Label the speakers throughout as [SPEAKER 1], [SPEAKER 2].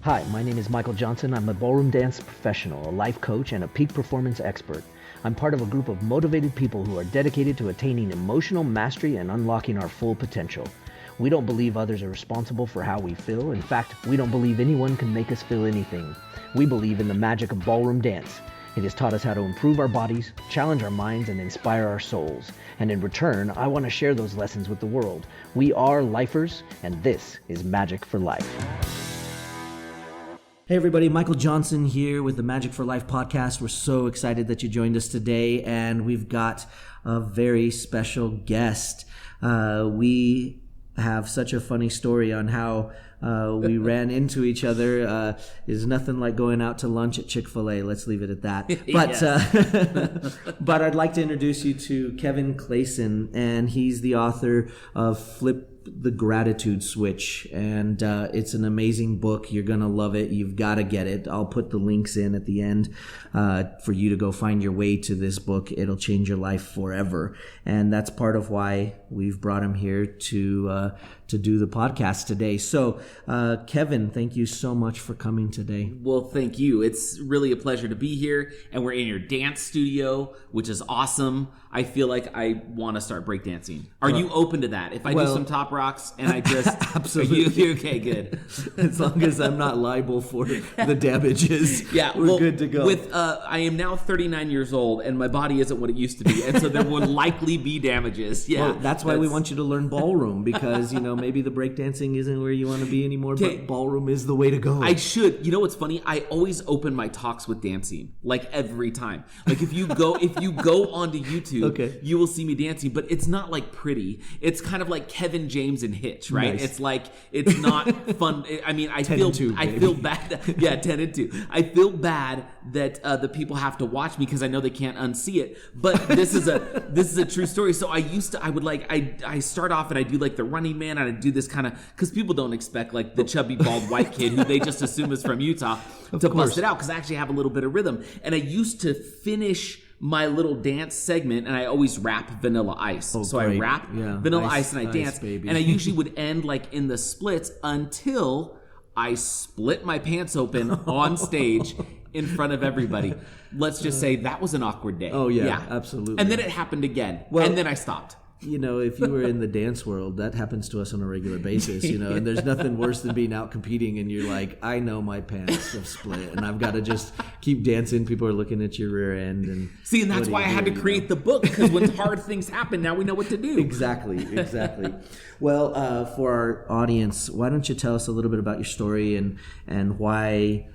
[SPEAKER 1] Hi, my name is Michael Johnson. I'm a ballroom dance professional, a life coach, and a peak performance expert. I'm part of a group of motivated people who are dedicated to attaining emotional mastery and unlocking our full potential. We don't believe others are responsible for how we feel. In fact, we don't believe anyone can make us feel anything. We believe in the magic of ballroom dance. It has taught us how to improve our bodies, challenge our minds, and inspire our souls. And in return, I want to share those lessons with the world. We are lifers, and this is Magic for Life. Hey everybody, Michael Johnson here with the Magic for Life podcast. We're so excited that you joined us today, and we've got a very special guest. We have such a funny story on how we ran into each other. Is nothing like going out to lunch at Chick-fil-A. Let's leave it at that. But but I'd like to introduce you to Kevin Clayson, and he's the author of Flip the Gratitude Switch, and it's an amazing book. You're gonna love it. You've got to get it. I'll put the links in at the end for you to go find your way to this book. It'll change your life forever, and that's part of why we've brought him here to do the podcast today. So Kevin, thank you so much for coming today.
[SPEAKER 2] Well, thank you. It's really a pleasure to be here, and we're in your dance studio, which is awesome. I feel like I want to start breakdancing. Are you open to that? If I do some top rocks and I just...
[SPEAKER 1] Absolutely.
[SPEAKER 2] Okay, good.
[SPEAKER 1] As long as I'm not liable for the damages, we're good to go.
[SPEAKER 2] I am now 39 years old, and my body isn't what it used to be, and so there will likely be damages. Yeah,
[SPEAKER 1] well, that's why we want you to learn ballroom, because, maybe the breakdancing isn't where you want to be anymore, but ballroom is the way to go.
[SPEAKER 2] I should. You know what's funny? I always open my talks with dancing, like every time. Like if you go onto YouTube, you will see me dancing, but it's not like pretty. It's kind of like Kevin James and Hitch, right?
[SPEAKER 1] Nice.
[SPEAKER 2] It's like, it's not fun. I mean, I feel bad. Yeah, 10 and 2. I feel bad that the people have to watch me because I know they can't unsee it. But this is a true story. So I start off and I do like the Running Man, and I do this kind of, because people don't expect like the chubby bald white kid who they just assume is from Utah to bust it out, because I actually have a little bit of rhythm. And I used to finish my little dance segment, and I always rap Vanilla Ice. So
[SPEAKER 1] great.
[SPEAKER 2] I rap Vanilla Ice and I dance,
[SPEAKER 1] baby.
[SPEAKER 2] and I usually would end like in the splits until I split my pants open on stage in front of everybody. Let's just say that was an awkward day.
[SPEAKER 1] Oh yeah, absolutely.
[SPEAKER 2] And then it happened again, and then I stopped.
[SPEAKER 1] If you were in the dance world, that happens to us on a regular basis, and there's nothing worse than being out competing and you're like, I know my pants have split and I've got to just keep dancing. People are looking at your rear end. And
[SPEAKER 2] that's why I had to create the book, because when hard things happen, now we know what to do.
[SPEAKER 1] Exactly. Well, for our audience, why don't you tell us a little bit about your story and why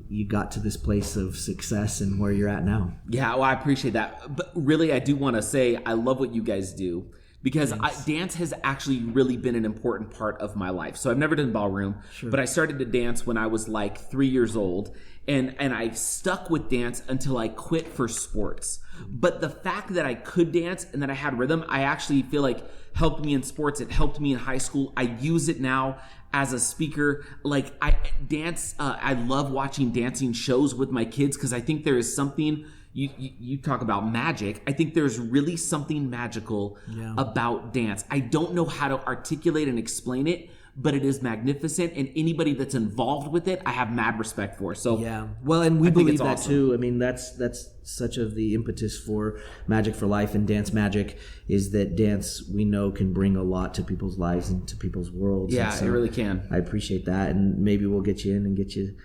[SPEAKER 1] you got to this place of success and where you're at now.
[SPEAKER 2] Yeah, well, I appreciate that. But really, I do want to say I love what you guys do, because dance has actually really been an important part of my life. So I've never done ballroom, but I started to dance when I was like 3 years old. And I stuck with dance until I quit for sports. But the fact that I could dance and that I had rhythm, I actually feel like helped me in sports. It helped me in high school. I use it now as a speaker. Like I love watching dancing shows with my kids, because I think there is something, you talk about magic. I think there's really something magical about dance. I don't know how to articulate and explain it, but it is magnificent, and anybody that's involved with it, I have mad respect for. So
[SPEAKER 1] well, and we believe that
[SPEAKER 2] awesome.
[SPEAKER 1] too. I mean, that's such of the impetus for Magic for Life and Dance Magic, is that dance, we know, can bring a lot to people's lives and to people's worlds.
[SPEAKER 2] Yeah,
[SPEAKER 1] so
[SPEAKER 2] it really can.
[SPEAKER 1] I appreciate that, and maybe we'll get you in and get you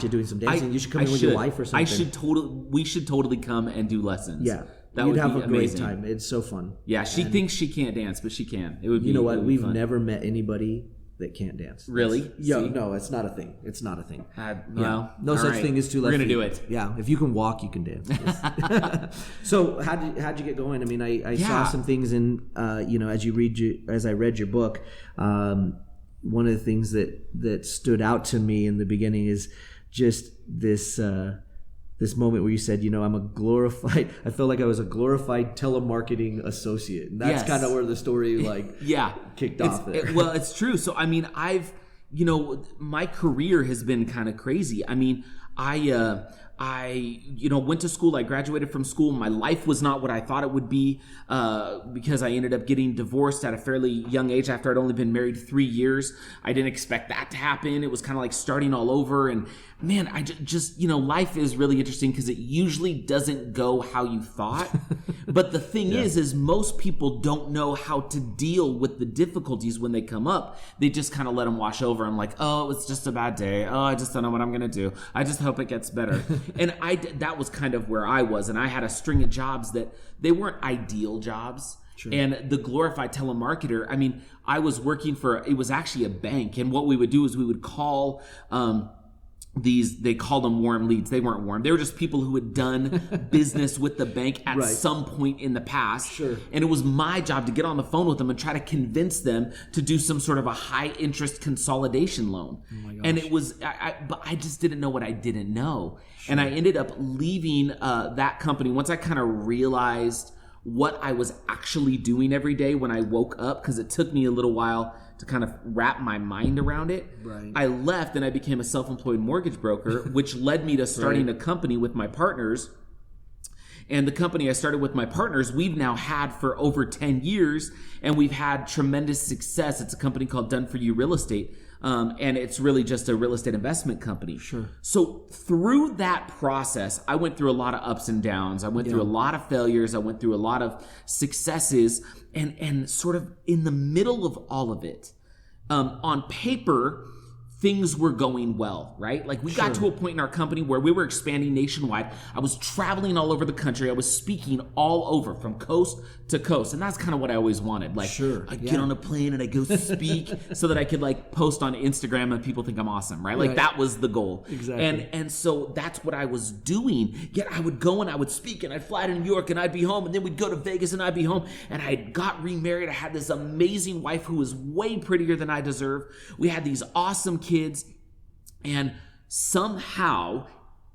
[SPEAKER 1] doing some dancing. You should come in with your wife or something.
[SPEAKER 2] We should totally come and do lessons.
[SPEAKER 1] Yeah.
[SPEAKER 2] That
[SPEAKER 1] You'd
[SPEAKER 2] would
[SPEAKER 1] have
[SPEAKER 2] be
[SPEAKER 1] a
[SPEAKER 2] amazing.
[SPEAKER 1] great time. It's so fun.
[SPEAKER 2] Yeah, she thinks she can't dance, but she can. It would be.
[SPEAKER 1] You know what? We've
[SPEAKER 2] fun.
[SPEAKER 1] never met anybody that can't dance.
[SPEAKER 2] Really?
[SPEAKER 1] No, it's not a thing. It's not a thing. No such thing as two left feet.
[SPEAKER 2] We're gonna do it.
[SPEAKER 1] Yeah, if you can walk, you can dance. So how'd you get going? I mean, I saw some things in as I read your book. One of the things that stood out to me in the beginning is just this moment where you said, I'm I felt like I was a glorified telemarketing associate. And that's kind of where the story kicked off there.
[SPEAKER 2] Well, it's true. So, I mean, my career has been kind of crazy. I mean, I, went to school. I graduated from school. My life was not what I thought it would be because I ended up getting divorced at a fairly young age after I'd only been married 3 years. I didn't expect that to happen. It was kind of like starting all over. And man, I just, life is really interesting because it usually doesn't go how you thought. But the thing is most people don't know how to deal with the difficulties when they come up. They just kind of let them wash over. I'm like, oh, it's just a bad day. Oh, I just don't know what I'm going to do. I just hope it gets better. And that was kind of where I was. And I had a string of jobs that they weren't ideal jobs. Sure. And the glorified telemarketer, I mean, I was working it was actually a bank. And what we would do is we would call, they called them warm leads. They weren't warm. They were just people who had done business with the bank at some point in the past. Sure. And it was my job to get on the phone with them and try to convince them to do some sort of a high interest consolidation loan. Oh my gosh. And it was, but I just didn't know what I didn't know. Sure. And I ended up leaving that company once I kind of realized what I was actually doing every day when I woke up, because it took me a little while to kind of wrap my mind around it. Right. I left and I became a self-employed mortgage broker, which led me to starting a company with my partners. And the company I started with my partners, we've now had for over 10 years, and we've had tremendous success. It's a company called Done For You Real Estate. And it's really just a real estate investment company. Sure. So through that process, I went through a lot of ups and downs. I went through a lot of failures. I went through a lot of successes, and sort of in the middle of all of it, on paper, things were going well, right? Like we got to a point in our company where we were expanding nationwide. I was traveling all over the country. I was speaking all over from coast to coast. And that's kind of what I always wanted. Like I get on a plane and I go speak so that I could like post on Instagram and people think I'm awesome, right? Like that was the goal. Exactly. And so that's what I was doing. Yet I would go and I would speak and I'd fly to New York and I'd be home, and then we'd go to Vegas and I'd be home. And I got remarried. I had this amazing wife who was way prettier than I deserved. We had these awesome kids, and somehow,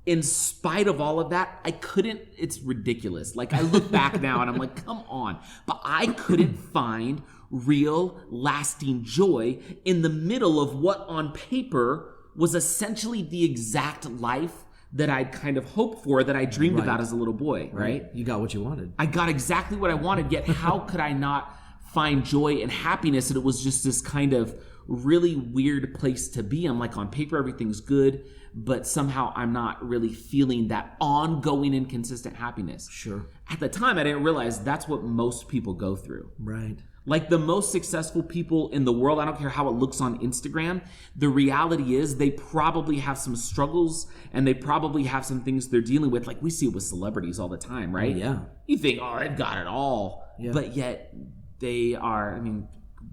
[SPEAKER 2] in spite of all of that, I couldn't, it's ridiculous. Like I look back now and I'm like, come on, but I couldn't find real lasting joy in the middle of what on paper was essentially the exact life that I'd kind of hoped for, that I dreamed about as a little boy, right?
[SPEAKER 1] You got what you wanted.
[SPEAKER 2] I got exactly what I wanted, yet how could I not find joy and happiness? And it was just this kind of really weird place to be. I'm like, on paper, everything's good, but somehow I'm not really feeling that ongoing and consistent happiness. Sure. At the time, I didn't realize that's what most people go through.
[SPEAKER 1] Right.
[SPEAKER 2] Like the most successful people in the world, I don't care how it looks on Instagram, the reality is they probably have some struggles and they probably have some things they're dealing with. Like we see it with celebrities all the time, right?
[SPEAKER 1] Oh, yeah.
[SPEAKER 2] You think, oh, they've got it all. Yeah. But yet they are,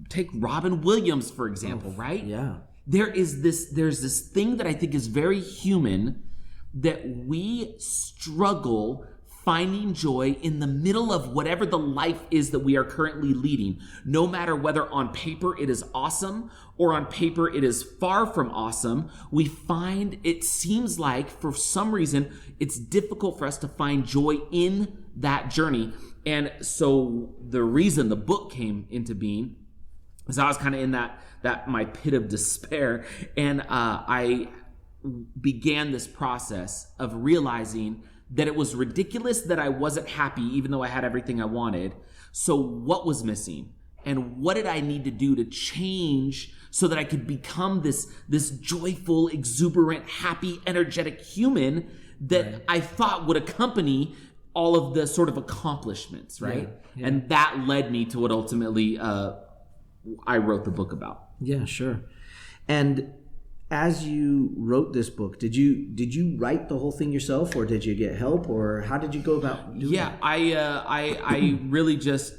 [SPEAKER 2] take Robin Williams, for example, right?
[SPEAKER 1] Yeah.
[SPEAKER 2] There's this thing that I think is very human, that we struggle finding joy in the middle of whatever the life is that we are currently leading, no matter whether on paper it is awesome or on paper it is far from awesome. We find, it seems like for some reason, it's difficult for us to find joy in that journey. And so the reason the book came into being is I was kind of in that my pit of despair, and I began this process of realizing that it was ridiculous that I wasn't happy even though I had everything I wanted. So what was missing? And what did I need to do to change so that I could become this joyful, exuberant, happy, energetic human that I thought would accompany all of the sort of accomplishments, right? Yeah. And that led me to what ultimately I wrote the book about.
[SPEAKER 1] Yeah, sure. And as you wrote this book, did you write the whole thing yourself, or did you get help, or how did you go about doing it?
[SPEAKER 2] I really just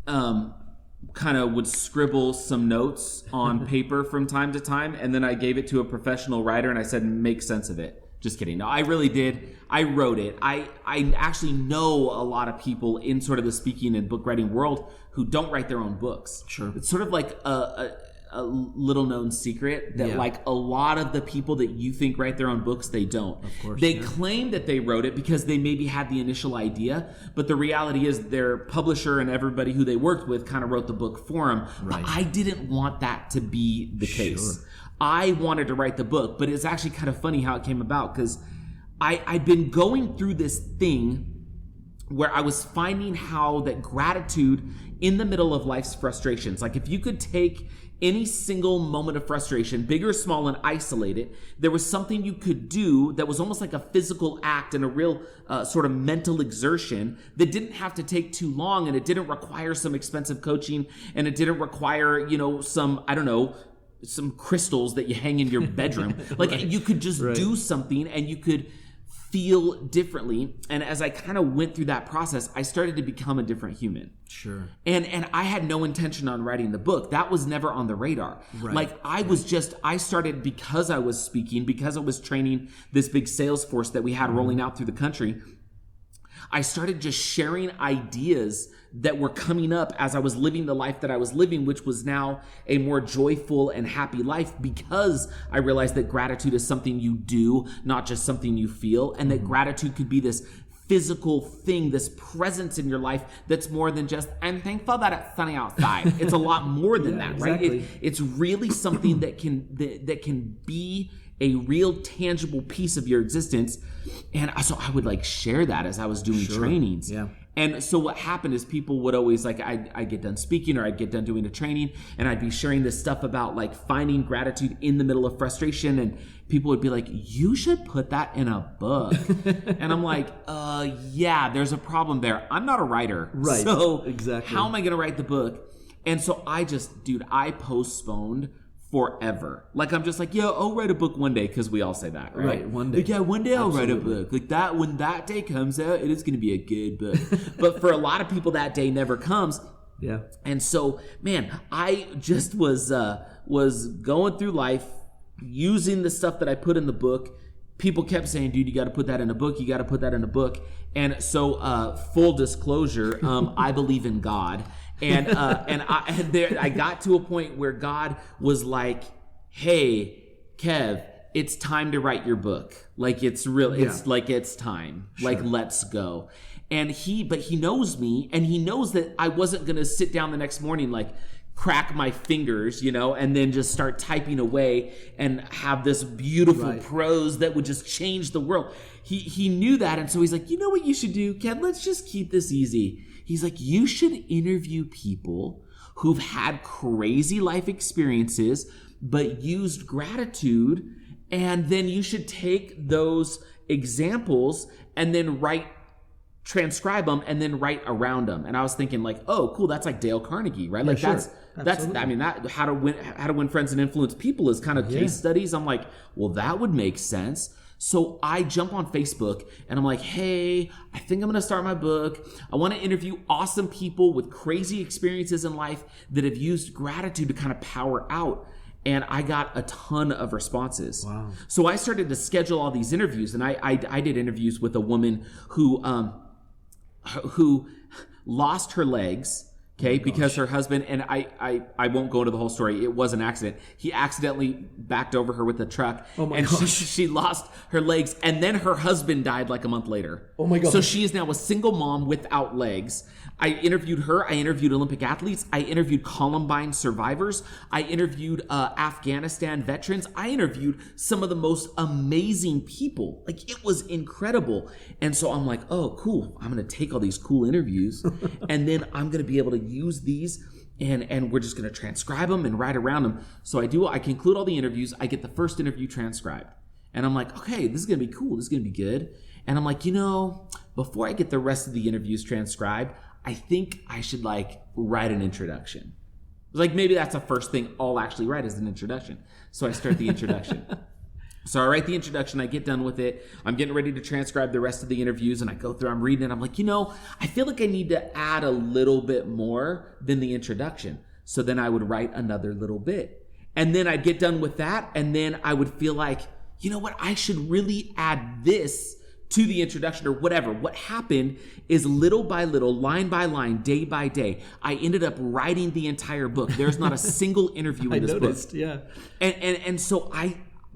[SPEAKER 2] kind of would scribble some notes on paper from time to time, and then I gave it to a professional writer and I said, make sense of it. Just kidding. No, I really did. I wrote it. I actually know a lot of people in sort of the speaking and book writing world who don't write their own books. Sure. It's sort of like a little known secret that like a lot of the people that you think write their own books, they don't. Of course. They claim that they wrote it because they maybe had the initial idea, but the reality is their publisher and everybody who they worked with kind of wrote the book for them. Right. But I didn't want that to be the case. I wanted to write the book, but it's actually kind of funny how it came about, because I'd been going through this thing where I was finding how that gratitude in the middle of life's frustrations, like if you could take any single moment of frustration, big or small, and isolate it, there was something you could do that was almost like a physical act and a real sort of mental exertion that didn't have to take too long, and it didn't require some expensive coaching, and it didn't require, some crystals that you hang in your bedroom. Like right. You could just do something and you could feel differently. And as I kind of went through that process, I started to become a different human.
[SPEAKER 1] Sure.
[SPEAKER 2] And I had no intention on writing the book. That was never on the radar. Right. Like I started because I was speaking, because I was training this big sales force that we had rolling out through the country. I started just sharing ideas that were coming up as I was living the life that I was living, which was now a more joyful and happy life, because I realized that gratitude is something you do, not just something you feel, and that gratitude could be this physical thing, this presence in your life that's more than just, I'm thankful that it's sunny outside. It's a lot more than that, right?
[SPEAKER 1] Exactly.
[SPEAKER 2] It's really something that can be a real tangible piece of your existence. And so I would share that as I was doing trainings.
[SPEAKER 1] Yeah.
[SPEAKER 2] And so what happened is people would always I'd get done speaking or I'd get done doing a training and I'd be sharing this stuff about finding gratitude in the middle of frustration, and people would be like, you should put that in a book. And I'm like, yeah, there's a problem there. I'm not a writer.
[SPEAKER 1] Right.
[SPEAKER 2] So
[SPEAKER 1] exactly.
[SPEAKER 2] How am I going to write the book? And so I postponed forever. I'm just I'll write a book one day, because we all say that, right?
[SPEAKER 1] Right, one day.
[SPEAKER 2] One day I'll
[SPEAKER 1] Absolutely.
[SPEAKER 2] write a book. That when that day comes out, it is going to be a good book. But for a lot of people, that day never comes.
[SPEAKER 1] Yeah.
[SPEAKER 2] And so, man, I just was going through life using the stuff that I put in the book. People kept saying, dude, you got to put that in a book. You got to put that in a book. And so, full disclosure, I believe in God. And I got to a point where God was like, hey, Kev, it's time to write your book. It's real. It's it's time.
[SPEAKER 1] Sure.
[SPEAKER 2] Let's go. And he knows me, and he knows that I wasn't going to sit down the next morning, crack my fingers, and then just start typing away and have this beautiful prose that would just change the world. He knew that. And so he's like, you know what you should do, Kev? Let's just keep this easy. He's like, you should interview people who've had crazy life experiences, but used gratitude. And then you should take those examples and then transcribe them and then write around them. And I was thinking oh, cool. That's like Dale Carnegie, right?
[SPEAKER 1] Yeah, sure.
[SPEAKER 2] That's, that how to win friends and influence people is kind of case studies. I'm like, well, that would make sense. So I jump on Facebook and I'm like, hey, I think I'm going to start my book. I want to interview awesome people with crazy experiences in life that have used gratitude to kind of power out. And I got a ton of responses.
[SPEAKER 1] Wow.
[SPEAKER 2] So I started to schedule all these interviews, and I did interviews with a woman who lost her legs. Okay, because her husband, and I won't go into the whole story. It was an accident. He accidentally backed over her with a truck.
[SPEAKER 1] Oh my
[SPEAKER 2] and
[SPEAKER 1] gosh.
[SPEAKER 2] She lost her legs, and then her husband died a month later.
[SPEAKER 1] Oh my gosh.
[SPEAKER 2] So she is now a single mom without legs. I interviewed her. I interviewed Olympic athletes. I interviewed Columbine survivors. I interviewed Afghanistan veterans. I interviewed some of the most amazing people. It was incredible. And so I'm like, oh, cool. I'm going to take all these cool interviews, and then I'm going to be able to use these, and we're just going to transcribe them and write around them. So I conclude all the interviews. I get the first interview transcribed, and I'm like, okay, this is going to be cool. This is going to be good. And I'm like, before I get the rest of the interviews transcribed, I think I should write an introduction. Maybe that's the first thing I'll actually write is an introduction. So I start the introduction. So I write the introduction, I get done with it. I'm getting ready to transcribe the rest of the interviews, and I go through, I'm reading it. I'm like, I feel like I need to add a little bit more than the introduction. So then I would write another little bit. And then I'd get done with that, and then I would feel like, I should really add this to the introduction or whatever. What happened is little by little, line by line, day by day, I ended up writing the entire book. There's not a single interview in this book.
[SPEAKER 1] Yeah.
[SPEAKER 2] And so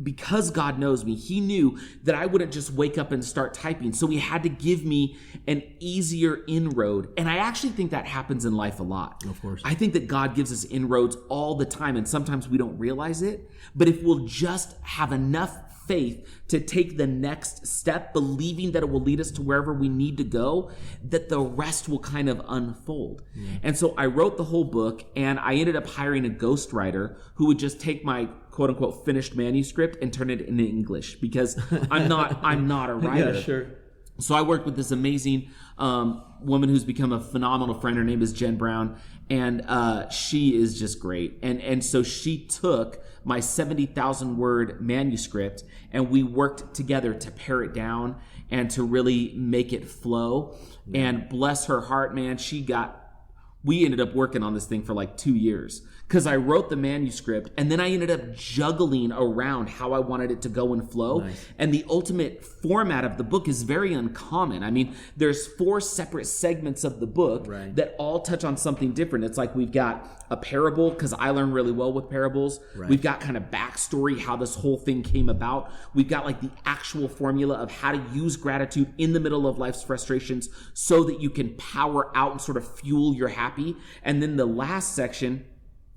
[SPEAKER 2] because God knows me, he knew that I wouldn't just wake up and start typing. So he had to give me an easier inroad. And I actually think that happens in life a lot.
[SPEAKER 1] Of course.
[SPEAKER 2] I think that God gives us inroads all the time, and sometimes we don't realize it. But if we'll just have enough faith to take the next step, believing that it will lead us to wherever we need to go, that the rest will kind of unfold. And so I wrote the whole book, and I ended up hiring a ghostwriter who would just take my quote unquote finished manuscript and turn it into English, because I'm not a writer.
[SPEAKER 1] Yeah, sure.
[SPEAKER 2] So I worked with this amazing woman who's become a phenomenal friend. Her name is Jen Brown, and she is just great. And so she took my 70,000 word manuscript, and we worked together to pare it down and to really make it flow. And bless her heart, man, we ended up working on this thing for like 2 years, because I wrote the manuscript and then I ended up juggling around how I wanted it to go and flow.
[SPEAKER 1] Nice.
[SPEAKER 2] And the ultimate format of the book is very uncommon. I mean, there's 4 separate segments of the book that all touch on something different. It's like we've got a parable, because I learn really well with parables. We've got kind of backstory, how this whole thing came about. We've got like the actual formula of how to use gratitude in the middle of life's frustrations so that you can power out and sort of fuel your happy. And then the last section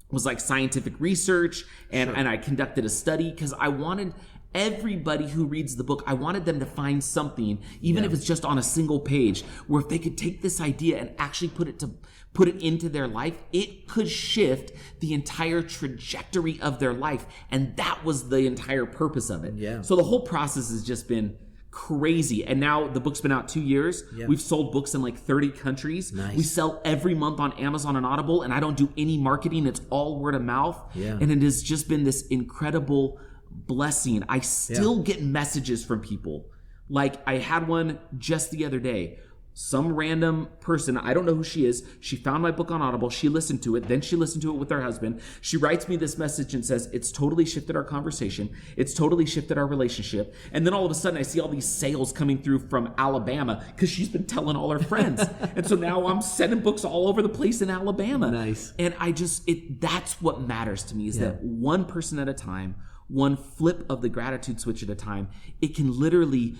[SPEAKER 2] was like scientific research, and I conducted a study, because I wanted everybody who reads the book, I wanted them to find something, even if it's just on a single page, where if they could take this idea and actually put it into their life, it could shift the entire trajectory of their life. And that was the entire purpose of it.
[SPEAKER 1] Yeah.
[SPEAKER 2] So the whole process has just been crazy. And now the book's been out 2 years. We've sold books in like 30 countries. We sell every month on Amazon and Audible, and I don't do any marketing. It's all word of mouth. And it has just been this incredible blessing. I still get messages from people. Like, I had one just the other day. Some random person, I don't know who she is, she found my book on Audible, she listened to it, then she listened to it with her husband. She writes me this message and says, it's totally shifted our conversation, it's totally shifted our relationship. And then all of a sudden I see all these sales coming through from Alabama, because she's been telling all her friends. And so now I'm sending books all over the place in Alabama.
[SPEAKER 1] Nice.
[SPEAKER 2] And that's what matters to me, is that one person at a time, one flip of the gratitude switch at a time, it can literally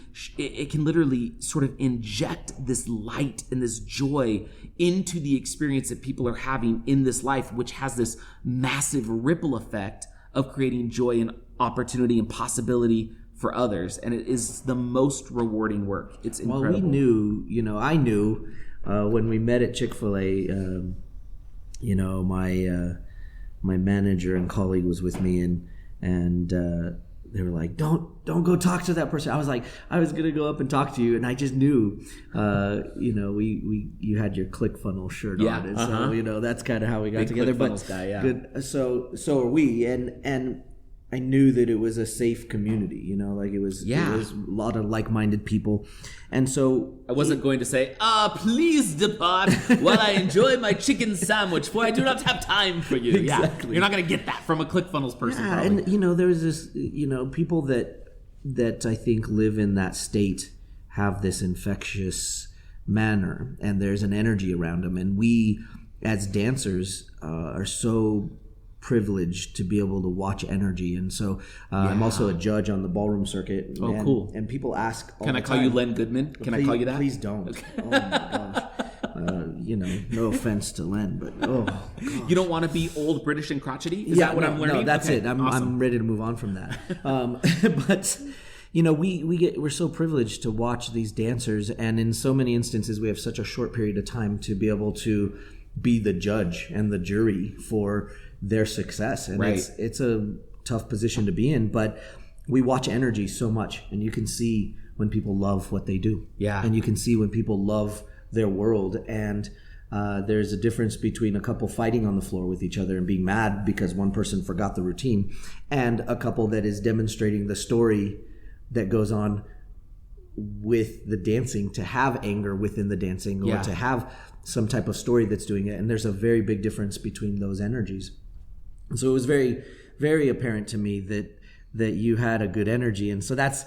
[SPEAKER 2] sort of inject this light and this joy into the experience that people are having in this life, which has this massive ripple effect of creating joy and opportunity and possibility for others. And it is the most rewarding work. It's incredible.
[SPEAKER 1] Well, we knew, I knew when we met at Chick-fil-A, my manager and colleague was with me, and they were like, don't go talk to that person. I was like, I was gonna go up and talk to you, and I just knew, you had your ClickFunnels shirt on, and so that's kind of how we got together.
[SPEAKER 2] ClickFunnels guy,
[SPEAKER 1] good. So are we, and I knew that it was a safe community. It was a lot of like-minded people, and so
[SPEAKER 2] I wasn't going to say, please depart while I enjoy my chicken sandwich, for I do not have time for you.
[SPEAKER 1] Exactly.
[SPEAKER 2] You're not going to get that from a ClickFunnels person.
[SPEAKER 1] Yeah,
[SPEAKER 2] probably.
[SPEAKER 1] And there's this, people that I think live in that state have this infectious manner, and there's an energy around them, and we as dancers are so privileged to be able to watch energy. And so I'm also a judge on the ballroom circuit.
[SPEAKER 2] Oh, cool.
[SPEAKER 1] And people ask all
[SPEAKER 2] Can I call you Len Goodman? I call you that?
[SPEAKER 1] Please don't.
[SPEAKER 2] Okay.
[SPEAKER 1] Oh my gosh. No offense to Len, but gosh.
[SPEAKER 2] You don't want to be old, British, and crotchety? Is that what I'm learning?
[SPEAKER 1] No, that's
[SPEAKER 2] okay,
[SPEAKER 1] it.
[SPEAKER 2] awesome.
[SPEAKER 1] I'm ready to move on from that. But we're so privileged to watch these dancers, and in so many instances we have such a short period of time to be able to be the judge and the jury for their success, and it's a tough position to be in, but we watch energy so much, and you can see when people love what they do, and you can see when people love their world, and there's a difference between a couple fighting on the floor with each other and being mad because one person forgot the routine, and a couple that is demonstrating the story that goes on with the dancing, to have anger within the dancing, or to have some type of story that's doing it. And there's a very big difference between those energies. And so it was very, very apparent to me that you had a good energy. And so that's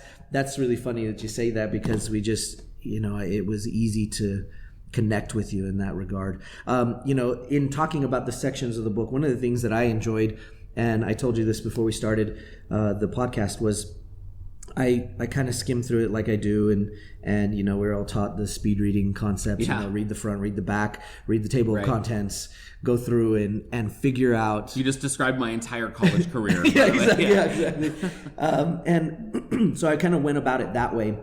[SPEAKER 1] really funny that you say that, because we just, it was easy to connect with you in that regard. In talking about the sections of the book, one of the things that I enjoyed, and I told you this before we started the podcast, was I kind of skim through it like I do, and we're all taught the speed reading concepts.
[SPEAKER 2] Yeah.
[SPEAKER 1] Read the front, read the back, read the table of contents, go through and figure out.
[SPEAKER 2] You just described my entire college career.
[SPEAKER 1] Yeah, exactly. And so I kind of went about it that way.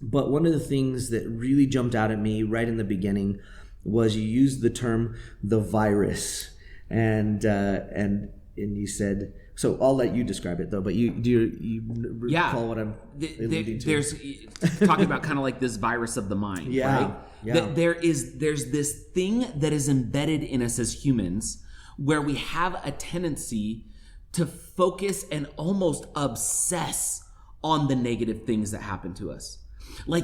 [SPEAKER 1] But one of the things that really jumped out at me right in the beginning was you used the term the virus, and you said. So I'll let you describe it though, but you recall what I'm alluding to?
[SPEAKER 2] There's talking about kind of like this virus of the mind, right?
[SPEAKER 1] Yeah.
[SPEAKER 2] There's this thing that is embedded in us as humans where we have a tendency to focus and almost obsess on the negative things that happen to us. Like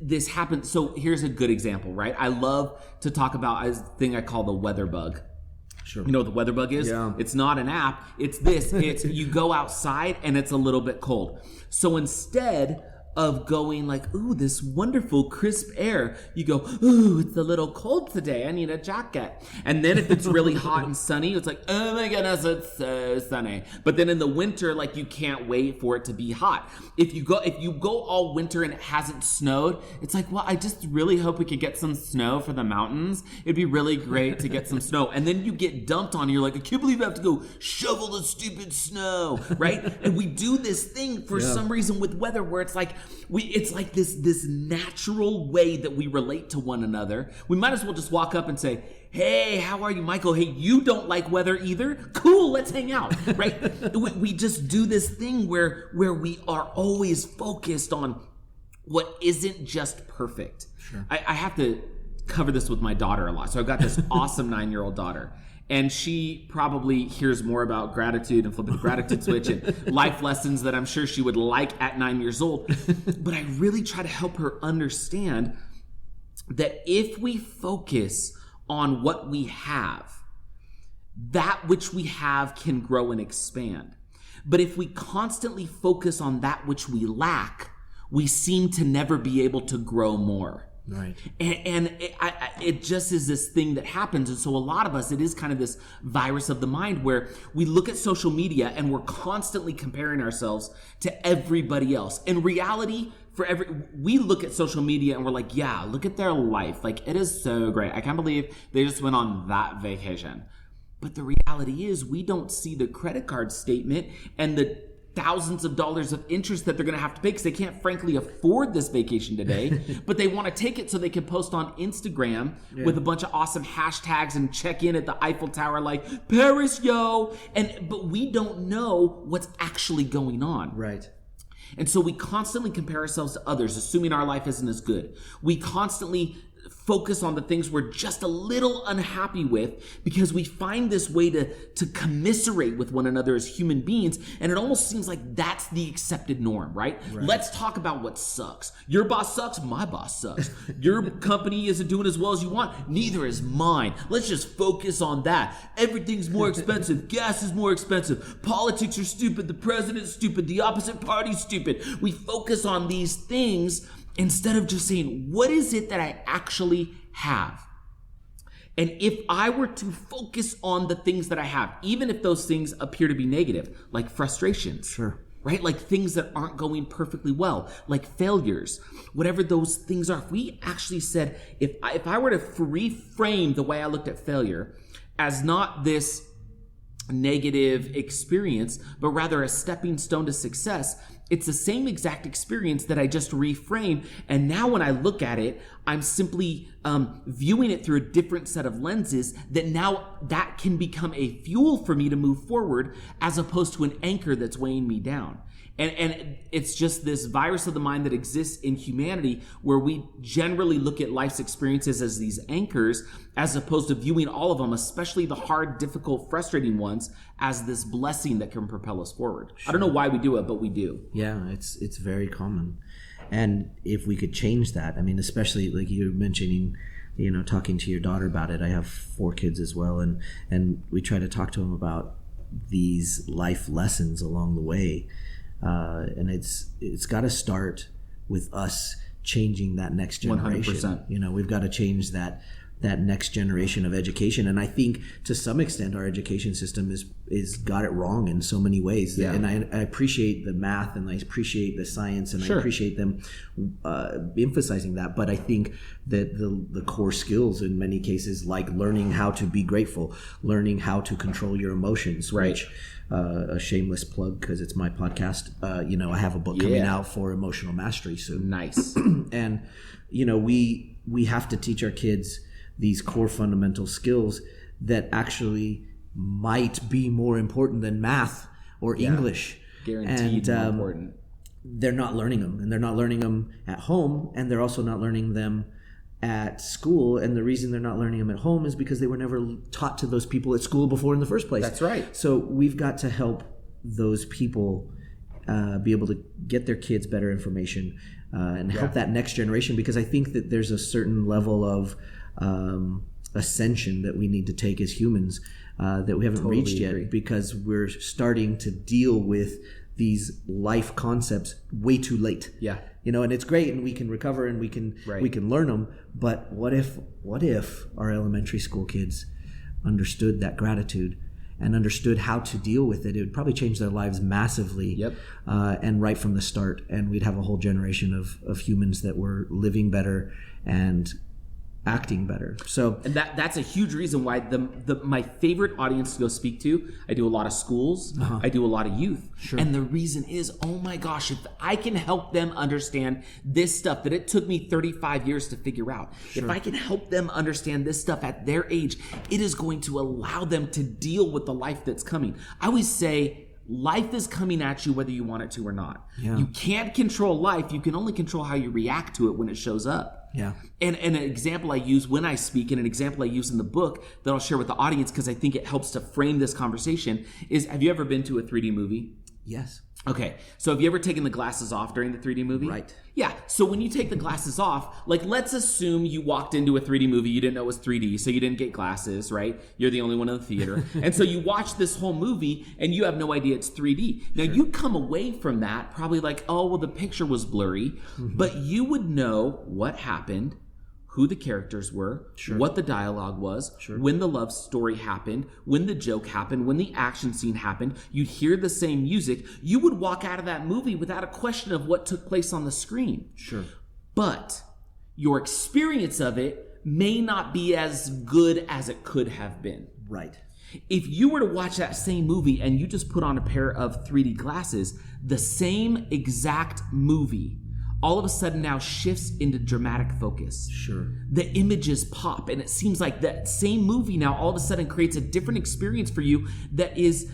[SPEAKER 2] this happens. So here's a good example, right? I love to talk about a thing I call the weather bug.
[SPEAKER 1] Sure.
[SPEAKER 2] You know what the weather bug is?
[SPEAKER 1] Yeah.
[SPEAKER 2] It's not an app. It's this. It's you go outside and it's a little bit cold. So instead of going like, ooh, this wonderful crisp air, you go, ooh, it's a little cold today. I need a jacket. And then if it's really hot and sunny, it's like, oh my goodness, it's so sunny. But then in the winter, like you can't wait for it to be hot. If you go all winter and it hasn't snowed, it's like, well, I just really hope we could get some snow for the mountains. It'd be really great to get some snow. And then you get dumped on. You're like, I can't believe I have to go shovel the stupid snow, right? And we do this thing for some reason with weather where it's like, it's like this natural way that we relate to one another. We might as well just walk up and say, hey, how are you, Michael? Hey, you don't like weather either? Cool, let's hang out, right? we just do this thing where we are always focused on what isn't just perfect.
[SPEAKER 1] Sure.
[SPEAKER 2] I have to cover this with my daughter a lot. So I've got this awesome 9-year-old daughter. And she probably hears more about gratitude and flipping the gratitude switch and life lessons that I'm sure she would like at 9 years old. But I really try to help her understand that if we focus on what we have, that which we have can grow and expand. But if we constantly focus on that which we lack, we seem to never be able to grow more.
[SPEAKER 1] Right.
[SPEAKER 2] And it just is this thing that happens. And so a lot of us, it is kind of this virus of the mind where we look at social media and we're constantly comparing ourselves to everybody else. In reality, we look at social media and we're like, yeah, look at their life. Like, it is so great. I can't believe they just went on that vacation. But the reality is we don't see the credit card statement and the thousands of dollars of interest that they're going to have to pay because they can't frankly afford this vacation today, but they want to take it so they can post on Instagram with a bunch of awesome hashtags and check in at the Eiffel Tower like, Paris, yo! But we don't know what's actually going on.
[SPEAKER 1] Right.
[SPEAKER 2] And so we constantly compare ourselves to others, assuming our life isn't as good. We constantly focus on the things we're just a little unhappy with because we find this way to commiserate with one another as human beings, and it almost seems like that's the accepted norm, right? Let's talk about what sucks. Your boss sucks, my boss sucks. Your company isn't doing as well as you want, neither is mine. Let's just focus on that. Everything's more expensive, gas is more expensive, politics are stupid, the president's stupid, the opposite party's stupid. We focus on these things instead of just saying, what is it that I actually have? And if I were to focus on the things that I have, even if those things appear to be negative, like frustrations,
[SPEAKER 1] sure,
[SPEAKER 2] right? Like things that aren't going perfectly well, like failures, whatever those things are. If we actually said, if I were to reframe the way I looked at failure as not this negative experience, but rather a stepping stone to success, it's the same exact experience that I just reframed. And now when I look at it, I'm simply viewing it through a different set of lenses that now that can become a fuel for me to move forward as opposed to an anchor that's weighing me down. And it's just this virus of the mind that exists in humanity where we generally look at life's experiences as these anchors as opposed to viewing all of them, especially the hard, difficult, frustrating ones, as this blessing that can propel us forward. Sure. I don't know why we do it, but we do.
[SPEAKER 1] Yeah, it's very common. And if we could change that, I mean, especially like you were mentioning, talking to your daughter about it. I have 4 kids as well, and we try to talk to them about these life lessons along the way. And it's got to start with us changing that next generation.
[SPEAKER 2] 100%.
[SPEAKER 1] We've got to change that that next generation of education. And I think to some extent our education system is got it wrong in so many ways.
[SPEAKER 2] Yeah.
[SPEAKER 1] And I appreciate the math, and I appreciate the science, and I appreciate them emphasizing that. But I think that the core skills in many cases, like learning how to be grateful, learning how to control your emotions, which a shameless plug because it's my podcast. I have a book coming out for emotional mastery soon.
[SPEAKER 2] Nice.
[SPEAKER 1] And we have to teach our kids these core fundamental skills that actually might be more important than math or English.
[SPEAKER 2] Guaranteed more important.
[SPEAKER 1] They're not learning them, and they're not learning them at home, and they're also not learning them at school. And the reason they're not learning them at home is because they were never taught to those people at school before in the first place.
[SPEAKER 2] That's right.
[SPEAKER 1] So we've got to help those people be able to get their kids better information and help that next generation, because I think that there's a certain level of ascension that we need to take as humans that we haven't reached yet, because we're starting to deal with these life concepts way too late.
[SPEAKER 2] Yeah.
[SPEAKER 1] And it's great, and we can recover, and we can learn them. But what if our elementary school kids understood that gratitude and understood how to deal with it? It would probably change their lives massively.
[SPEAKER 2] Yep.
[SPEAKER 1] And right from the start, and we'd have a whole generation of humans that were living better and acting better. So,
[SPEAKER 2] and that's a huge reason why my favorite audience to go speak to, I do a lot of schools, I do a lot of youth.
[SPEAKER 1] Sure.
[SPEAKER 2] And the reason is, oh my gosh, if I can help them understand this stuff that it took me 35 years to figure out, if I can help them understand this stuff at their age, it is going to allow them to deal with the life that's coming. I always say, life is coming at you whether you want it to or not.
[SPEAKER 1] Yeah.
[SPEAKER 2] You can't control life. You can only control how you react to it when it shows up.
[SPEAKER 1] Yeah.
[SPEAKER 2] And an example I use when I speak, and an example I use in the book that I'll share with the audience because I think it helps to frame this conversation is, have you ever been to a 3D movie?
[SPEAKER 1] Yes.
[SPEAKER 2] Okay, so have you ever taken the glasses off during the 3D movie?
[SPEAKER 1] Right.
[SPEAKER 2] Yeah, so when you take the glasses off, like let's assume you walked into a 3D movie, you didn't know it was 3D, so you didn't get glasses, right? You're the only one in the theater. And so you watch this whole movie and you have no idea it's 3D. Now you come away from that probably like, oh, well, the picture was blurry, but you would know what happened, who the characters were, what the dialogue was, when the love story happened, when the joke happened, when the action scene happened. You'd hear the same music. You would walk out of that movie without a question of what took place on the screen.
[SPEAKER 1] Sure.
[SPEAKER 2] But your experience of it may not be as good as it could have been.
[SPEAKER 1] Right.
[SPEAKER 2] If you were to watch that same movie and you just put on a pair of 3D glasses, the same exact movie all of a sudden now shifts into dramatic focus.
[SPEAKER 1] Sure.
[SPEAKER 2] The images pop, and it seems like that same movie now all of a sudden creates a different experience for you that is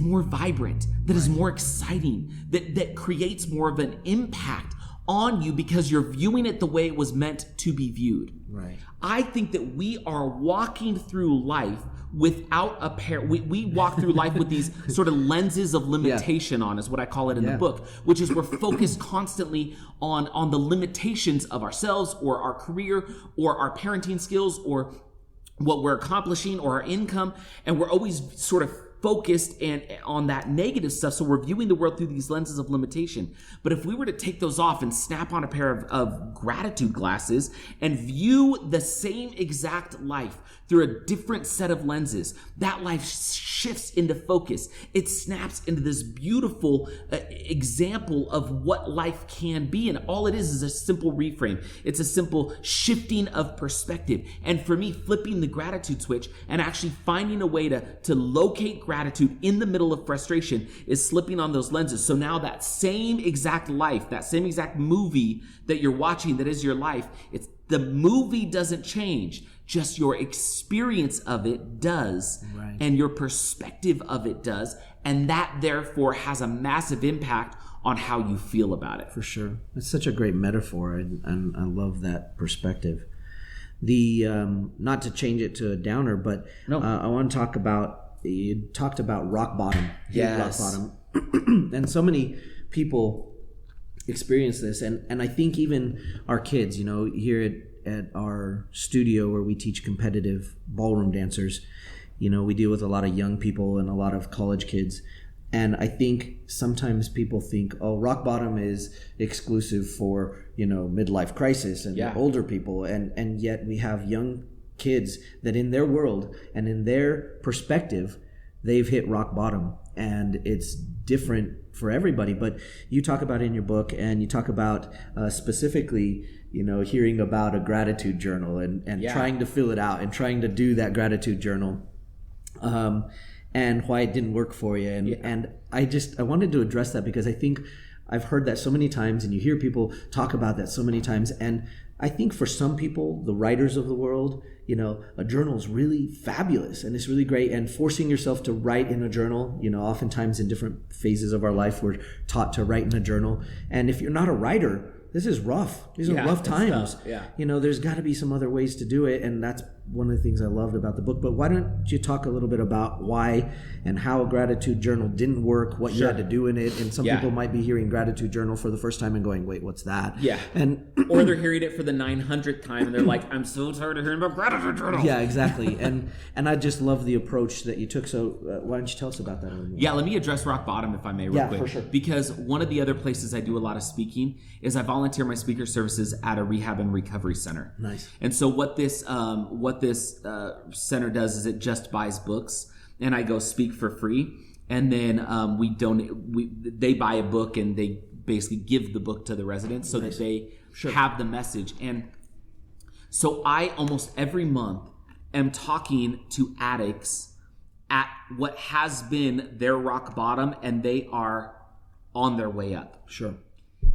[SPEAKER 2] more vibrant, that is more exciting, that creates more of an impact on you because you're viewing it the way it was meant to be viewed.
[SPEAKER 1] Right.
[SPEAKER 2] I think that we are walking through life without a pair. We walk through life with these sort of lenses of limitation on, is what I call it in the book, which is we're focused constantly on the limitations of ourselves or our career or our parenting skills or what we're accomplishing or our income. And we're always sort of focused and on that negative stuff. So we're viewing the world through these lenses of limitation. But if we were to take those off and snap on a pair of gratitude glasses and view the same exact life through a different set of lenses, that life shifts into focus. It snaps into this beautiful example of what life can be. And all it is a simple reframe. It's a simple shifting of perspective. And for me, flipping the gratitude switch and actually finding a way to locate gratitude in the middle of frustration is slipping on those lenses. So now that same exact life, that same exact movie that you're watching that is your life, it's the movie doesn't change, just your experience of it does,
[SPEAKER 1] right,
[SPEAKER 2] and your perspective of it does, and that therefore has a massive impact on how you feel about it.
[SPEAKER 1] For sure. It's such a great metaphor, and I love that perspective. The not to change it to a downer, but I want to talk about, you talked about rock bottom.
[SPEAKER 2] Yes.
[SPEAKER 1] Rock bottom. And so many people experience this, and I think even our kids, here at our studio where we teach competitive ballroom dancers, we deal with a lot of young people and a lot of college kids. And I think sometimes people think, oh, rock bottom is exclusive for, midlife crisis and older people. And yet we have young kids that in their world and in their perspective, they've hit rock bottom. And it's different for everybody. But you talk about it in your book, and you talk about specifically, hearing about a gratitude journal and trying to fill it out and trying to do that gratitude journal. And why it didn't work for you. And I wanted to address that because I think I've heard that so many times, and you hear people talk about that so many times. And I think for some people, the writers of the world, a journal is really fabulous and it's really great. And forcing yourself to write in a journal, oftentimes in different phases of our life, we're taught to write in a journal. And if you're not a writer, this is rough. These are rough times.
[SPEAKER 2] Tough. Yeah.
[SPEAKER 1] There's got to be some other ways to do it. And that's one of the things I loved about the book. But why don't you talk a little bit about why and how a gratitude journal didn't work, what you had to do in it. And some people might be hearing gratitude journal for the first time and going, wait, what's that?
[SPEAKER 2] Yeah. Or they're hearing it for the 900th time and they're like, I'm so tired of hearing about gratitude journal.
[SPEAKER 1] Yeah, exactly. And I just love the approach that you took. So why don't you tell us about that a little more?
[SPEAKER 2] Yeah, let me address rock bottom if I may real quick.
[SPEAKER 1] For sure.
[SPEAKER 2] Because one of the other places I do a lot of speaking is I volunteer my speaker services at a rehab and recovery center.
[SPEAKER 1] Nice.
[SPEAKER 2] And so what this center does is it just buys books, and I go speak for free, and then they buy a book and they basically give the book to the residents so that they have the message. And so I almost every month am talking to addicts at what has been their rock bottom, and they are on their way up.
[SPEAKER 1] Sure.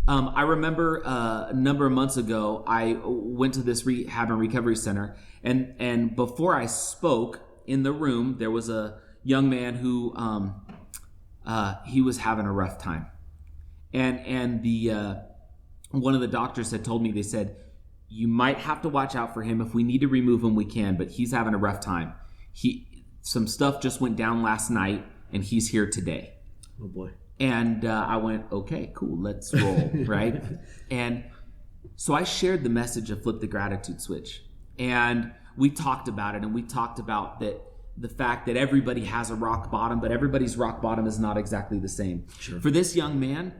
[SPEAKER 2] I remember a number of months ago, I went to this rehab and recovery center, and before I spoke in the room, there was a young man who he was having a rough time, and the one of the doctors had told me, they said, you might have to watch out for him. If we need to remove him, we can, but he's having a rough time. Some stuff just went down last night, and he's here today.
[SPEAKER 1] Oh boy.
[SPEAKER 2] And I went, okay, cool, let's roll, right? And so I shared the message of Flip the Gratitude Switch. And we talked about it, and we talked about that the fact that everybody has a rock bottom, but everybody's rock bottom is not exactly the same.
[SPEAKER 1] Sure.
[SPEAKER 2] For this young man,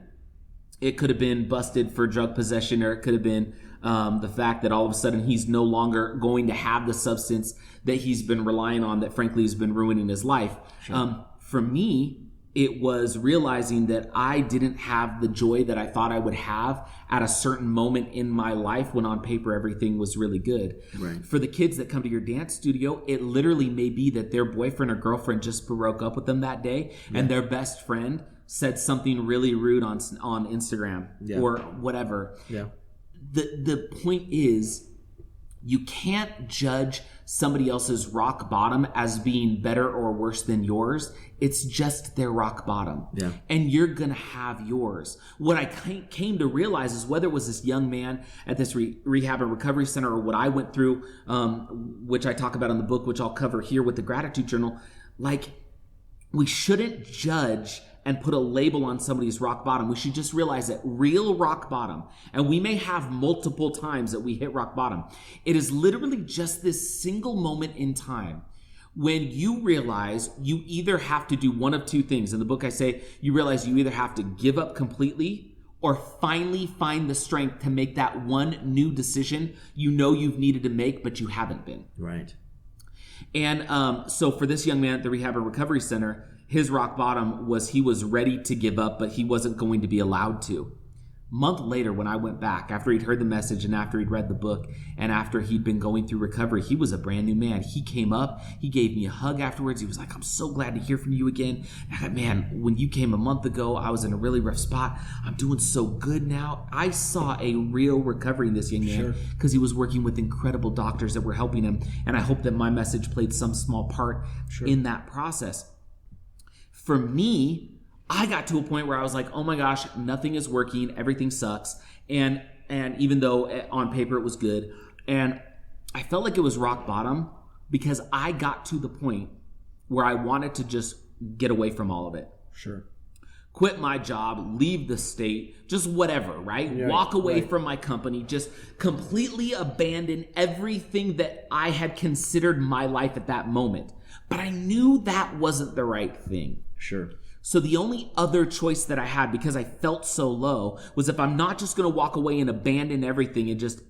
[SPEAKER 2] it could have been busted for drug possession, or it could have been the fact that all of a sudden he's no longer going to have the substance that he's been relying on that frankly has been ruining his life. Sure. For me, it was realizing that I didn't have the joy that I thought I would have at a certain moment in my life when on paper everything was really good.
[SPEAKER 1] Right.
[SPEAKER 2] For the kids that come to your dance studio, it literally may be that their boyfriend or girlfriend just broke up with them that day, and their best friend said something really rude on Instagram or whatever.
[SPEAKER 1] Yeah.
[SPEAKER 2] The point is, you can't judge somebody else's rock bottom as being better or worse than yours. It's just their rock bottom.
[SPEAKER 1] Yeah.
[SPEAKER 2] And you're going to have yours. What I came to realize is whether it was this young man at this rehab and recovery center or what I went through, which I talk about in the book, which I'll cover here with the gratitude journal, like, we shouldn't judge and put a label on somebody's rock bottom. We should just realize that real rock bottom, and we may have multiple times that we hit rock bottom, it is literally just this single moment in time when you realize you either have to do one of two things. In the book I say, you realize you either have to give up completely or finally find the strength to make that one new decision you know you've needed to make, but you haven't been.
[SPEAKER 1] Right.
[SPEAKER 2] And so for this young man at the Rehab and Recovery Center, his rock bottom was he was ready to give up, but he wasn't going to be allowed to. A month later, when I went back, after he'd heard the message and after he'd read the book and after he'd been going through recovery, he was a brand new man. He came up, he gave me a hug afterwards. He was like, I'm so glad to hear from you again. Man, when you came a month ago, I was in a really rough spot. I'm doing so good now. I saw a real recovery in this young man because he was working with incredible doctors that were helping him. And I hope that my message played some small part in that process. For me, I got to a point where I was like, oh my gosh, nothing is working. Everything sucks. And even though on paper it was good, and I felt like it was rock bottom because I got to the point where I wanted to just get away from all of it.
[SPEAKER 1] Sure.
[SPEAKER 2] Quit my job, leave the state, just whatever, right? Walk away from my company, just completely abandon everything that I had considered my life at that moment. But I knew that wasn't the right thing.
[SPEAKER 1] Sure.
[SPEAKER 2] So the only other choice that I had, because I felt so low, was if I'm not just going to walk away and abandon everything and just,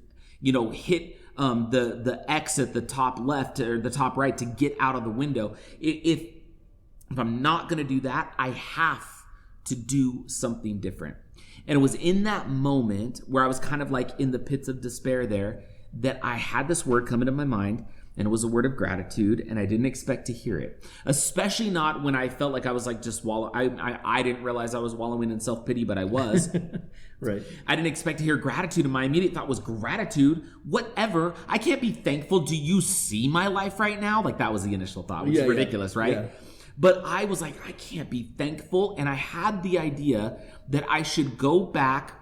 [SPEAKER 2] hit the X at the top left or the top right to get out of the window. If I'm not going to do that, I have to do something different. And it was in that moment where I was kind of like in the pits of despair there that I had this word come into my mind. And it was a word of gratitude, and I didn't expect to hear it. Especially not when I felt like I was like just I didn't realize I was wallowing in self-pity, but I was.
[SPEAKER 1] Right.
[SPEAKER 2] I didn't expect to hear gratitude, and my immediate thought was gratitude, whatever. I can't be thankful. Do you see my life right now? Like that was the initial thought, which is ridiculous, right? Yeah. But I was like, I can't be thankful. And I had the idea that I should go back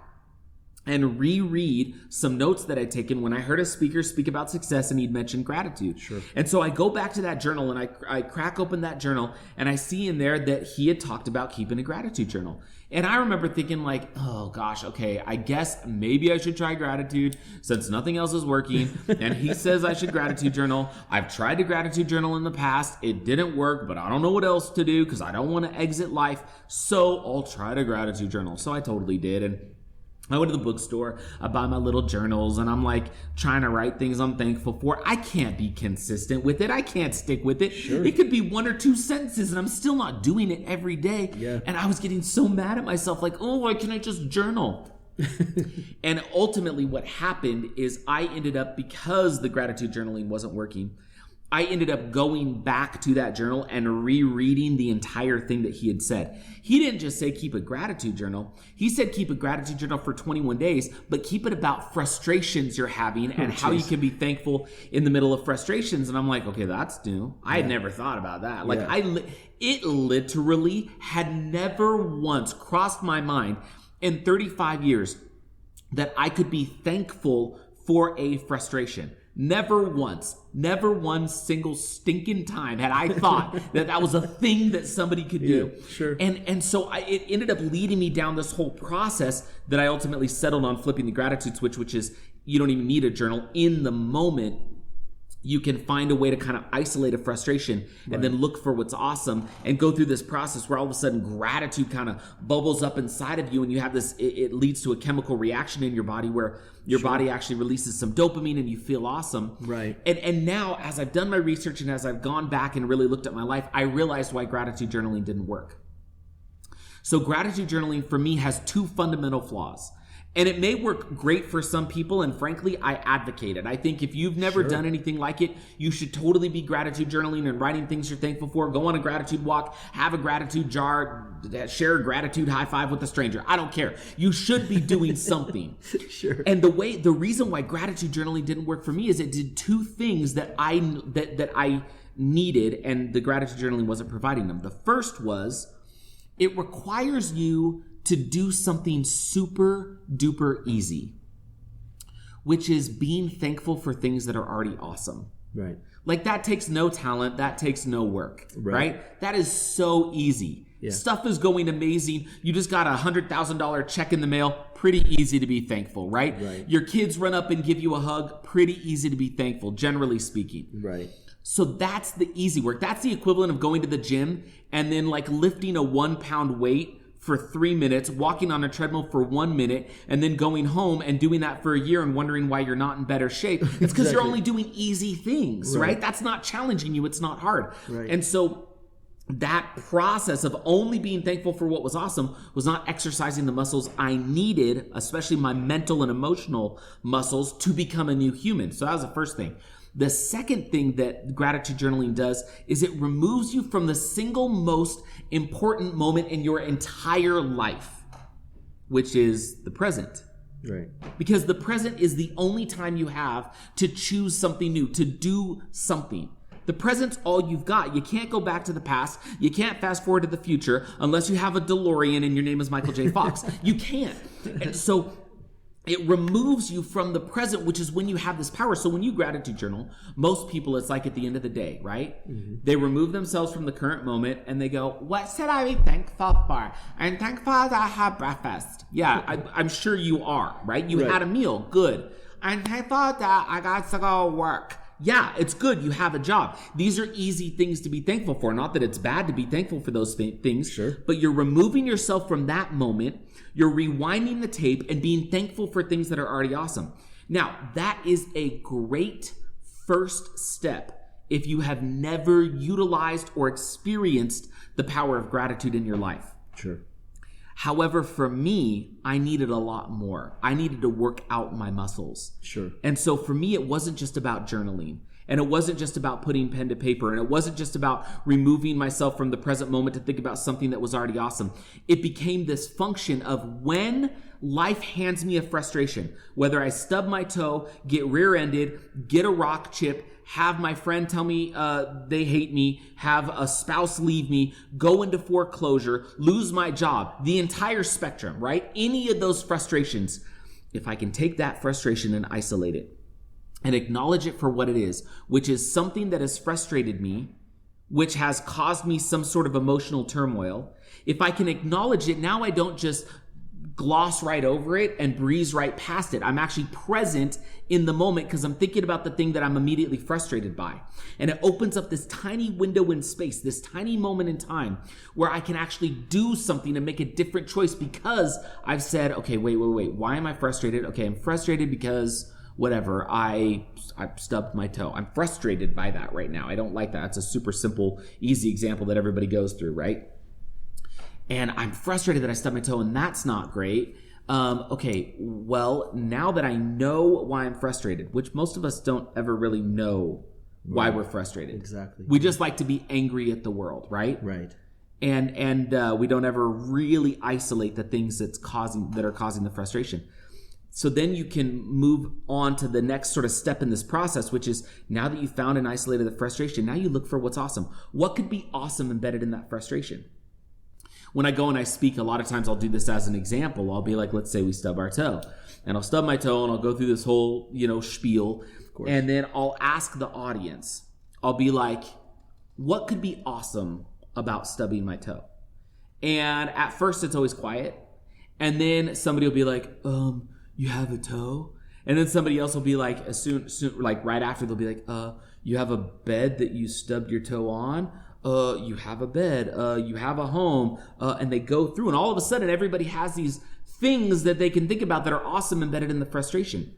[SPEAKER 2] and reread some notes that I'd taken when I heard a speaker speak about success and he'd mentioned gratitude.
[SPEAKER 1] Sure.
[SPEAKER 2] And so I go back to that journal and I crack open that journal and I see in there that he had talked about keeping a gratitude journal. And I remember thinking like, oh gosh, okay, I guess maybe I should try gratitude since nothing else is working. And he says I should gratitude journal. I've tried to gratitude journal in the past. It didn't work, but I don't know what else to do because I don't want to exit life. So I'll try to gratitude journal. So I totally did. And I went to the bookstore, I buy my little journals, and I'm like trying to write things I'm thankful for. I can't be consistent with it. I can't stick with it.
[SPEAKER 1] Sure.
[SPEAKER 2] It could be 1 or 2 sentences, and I'm still not doing it every day.
[SPEAKER 1] Yeah.
[SPEAKER 2] And I was getting so mad at myself, like, oh, why can't I just journal? And ultimately what happened is I ended up, because the gratitude journaling wasn't working, I ended up going back to that journal and rereading the entire thing that he had said. He didn't just say keep a gratitude journal. He said keep a gratitude journal for 21 days, but keep it about frustrations you're having and how you can be thankful in the middle of frustrations. And I'm like, okay, that's new. I had never thought about that. Like it literally had never once crossed my mind in 35 years that I could be thankful for a frustration. Never once, never one single stinking time had I thought that was a thing that somebody could do.
[SPEAKER 1] Yeah, sure.
[SPEAKER 2] And so it ended up leading me down this whole process that I ultimately settled on flipping the gratitude switch, which is you don't even need a journal. In the moment, you can find a way to kind of isolate a frustration and then look for what's awesome and go through this process where all of a sudden gratitude kind of bubbles up inside of you and you have this, it leads to a chemical reaction in your body where your body actually releases some dopamine and you feel awesome.
[SPEAKER 1] Right.
[SPEAKER 2] And now as I've done my research and as I've gone back and really looked at my life, I realized why gratitude journaling didn't work. So gratitude journaling for me has 2 fundamental flaws. And it may work great for some people, and frankly, I advocate it. I think if you've never done anything like it, you should totally be gratitude journaling and writing things you're thankful for. Go on a gratitude walk, have a gratitude jar, share a gratitude high five with a stranger. I don't care. You should be doing something.
[SPEAKER 1] Sure.
[SPEAKER 2] And the reason why gratitude journaling didn't work for me is it did 2 things that I needed, and the gratitude journaling wasn't providing them. The first was it requires you to do something super duper easy, which is being thankful for things that are already awesome.
[SPEAKER 1] Right.
[SPEAKER 2] Like that takes no talent, that takes no work, right? That is so easy. Yeah. Stuff is going amazing. You just got a $100,000 check in the mail. Pretty easy to be thankful, right? Your kids run up and give you a hug. Pretty easy to be thankful, generally speaking.
[SPEAKER 1] Right.
[SPEAKER 2] So that's the easy work. That's the equivalent of going to the gym and then like lifting a 1-pound weight for 3 minutes, walking on a treadmill for 1 minute, and then going home and doing that for a year and wondering why you're not in better shape. It's because you're only doing easy things, right? That's not challenging you. It's not hard.
[SPEAKER 1] Right.
[SPEAKER 2] And so that process of only being thankful for what was awesome was not exercising the muscles I needed, especially my mental and emotional muscles, to become a new human. So that was the first thing. The second thing that gratitude journaling does is it removes you from the single most important moment in your entire life, which is the present.
[SPEAKER 1] Right.
[SPEAKER 2] Because the present is the only time you have to choose something new, to do something. The present's all you've got. You can't go back to the past. You can't fast forward to the future unless you have a DeLorean and your name is Michael J. Fox. You can't. And so it removes you from the present, which is when you have this power. So when you gratitude journal, most people, it's like at the end of the day, right? Mm-hmm. They remove themselves from the current moment and they go, what should I be thankful for? I'm thankful that I had breakfast. Yeah, I'm sure you are, right? You had a meal. Good. I'm thankful that I got to go work. Yeah, it's good. You have a job. These are easy things to be thankful for. Not that it's bad to be thankful for those things,
[SPEAKER 1] Sure.
[SPEAKER 2] but you're removing yourself from that moment. You're rewinding the tape and being thankful for things that are already awesome. Now, that is a great first step if you have never utilized or experienced the power of gratitude in your life.
[SPEAKER 1] Sure.
[SPEAKER 2] However, for me, I needed a lot more. I needed to work out my muscles.
[SPEAKER 1] Sure.
[SPEAKER 2] And so for me, it wasn't just about journaling. And it wasn't just about putting pen to paper. And it wasn't just about removing myself from the present moment to think about something that was already awesome. It became this function of when life hands me a frustration, whether I stub my toe, get rear-ended, get a rock chip, have my friend tell me they hate me, have a spouse leave me, go into foreclosure, lose my job, the entire spectrum, right? Any of those frustrations, if I can take that frustration and isolate it and acknowledge it for what it is, which is something that has frustrated me, which has caused me some sort of emotional turmoil, if I can acknowledge it, now I don't just gloss right over it and breeze right past it. I'm actually present in the moment because I'm thinking about the thing that I'm immediately frustrated by. And it opens up this tiny window in space, this tiny moment in time where I can actually do something and make a different choice because I've said, okay, wait. Why am I frustrated? Okay, I'm frustrated because whatever, I stubbed my toe. I'm frustrated by that right now. I don't like that. It's a super simple, easy example that everybody goes through, right? And I'm frustrated that I stubbed my toe, and that's not great. Okay, well, now that I know why I'm frustrated, which most of us don't ever really know why we're frustrated.
[SPEAKER 1] Exactly.
[SPEAKER 2] We just like to be angry at the world, right?
[SPEAKER 1] Right.
[SPEAKER 2] And we don't ever really isolate the things that are causing the frustration. So then you can move on to the next sort of step in this process, which is now that you've found and isolated the frustration, now you look for what's awesome. What could be awesome embedded in that frustration? When I go and I speak, a lot of times I'll do this as an example. I'll be like, let's say we stub our toe. And I'll stub my toe and I'll go through this whole, spiel. And then I'll ask the audience, I'll be like, what could be awesome about stubbing my toe? And at first it's always quiet. And then somebody will be like, you have a toe? And then somebody else will be like, like right after, they'll be like, you have a bed that you stubbed your toe on? You have a bed, you have a home, and they go through, and all of a sudden everybody has these things that they can think about that are awesome embedded in the frustration.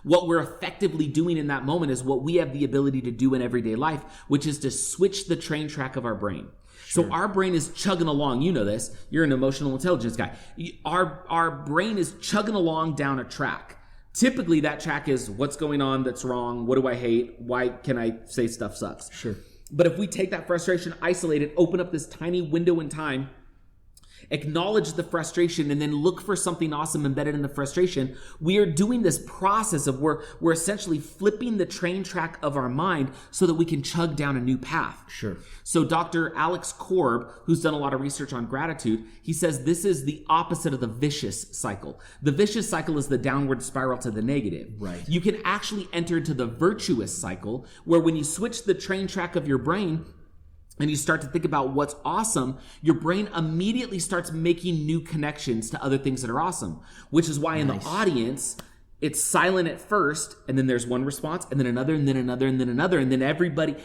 [SPEAKER 2] What we're effectively doing in that moment is what we have the ability to do in everyday life, which is to switch the train track of our brain. Sure. So our brain is chugging along. You know this. You're an emotional intelligence guy. Our brain is chugging along down a track. Typically, that track is what's going on that's wrong, what do I hate, why can I say stuff sucks?
[SPEAKER 1] Sure.
[SPEAKER 2] But if we take that frustration, isolate it, open up this tiny window in time, acknowledge the frustration, and then look for something awesome embedded in the frustration, we are doing this process of we're essentially flipping the train track of our mind so that we can chug down a new path.
[SPEAKER 1] Sure.
[SPEAKER 2] So Dr. Alex Korb, who's done a lot of research on gratitude, he says this is the opposite of the vicious cycle. The vicious cycle is the downward spiral to the negative.
[SPEAKER 1] Right.
[SPEAKER 2] You can actually enter into the virtuous cycle where when you switch the train track of your brain, and you start to think about what's awesome, your brain immediately starts making new connections to other things that are awesome, which is why in the audience, it's silent at first, and then there's one response, and then another, and then another, and then another, and then everybody,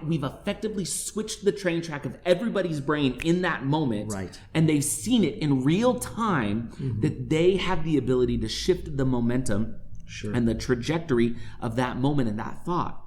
[SPEAKER 2] we've effectively switched the train track of everybody's brain in that moment,
[SPEAKER 1] right? And
[SPEAKER 2] they've seen it in real time that they have the ability to shift the momentum and the trajectory of that moment and that thought.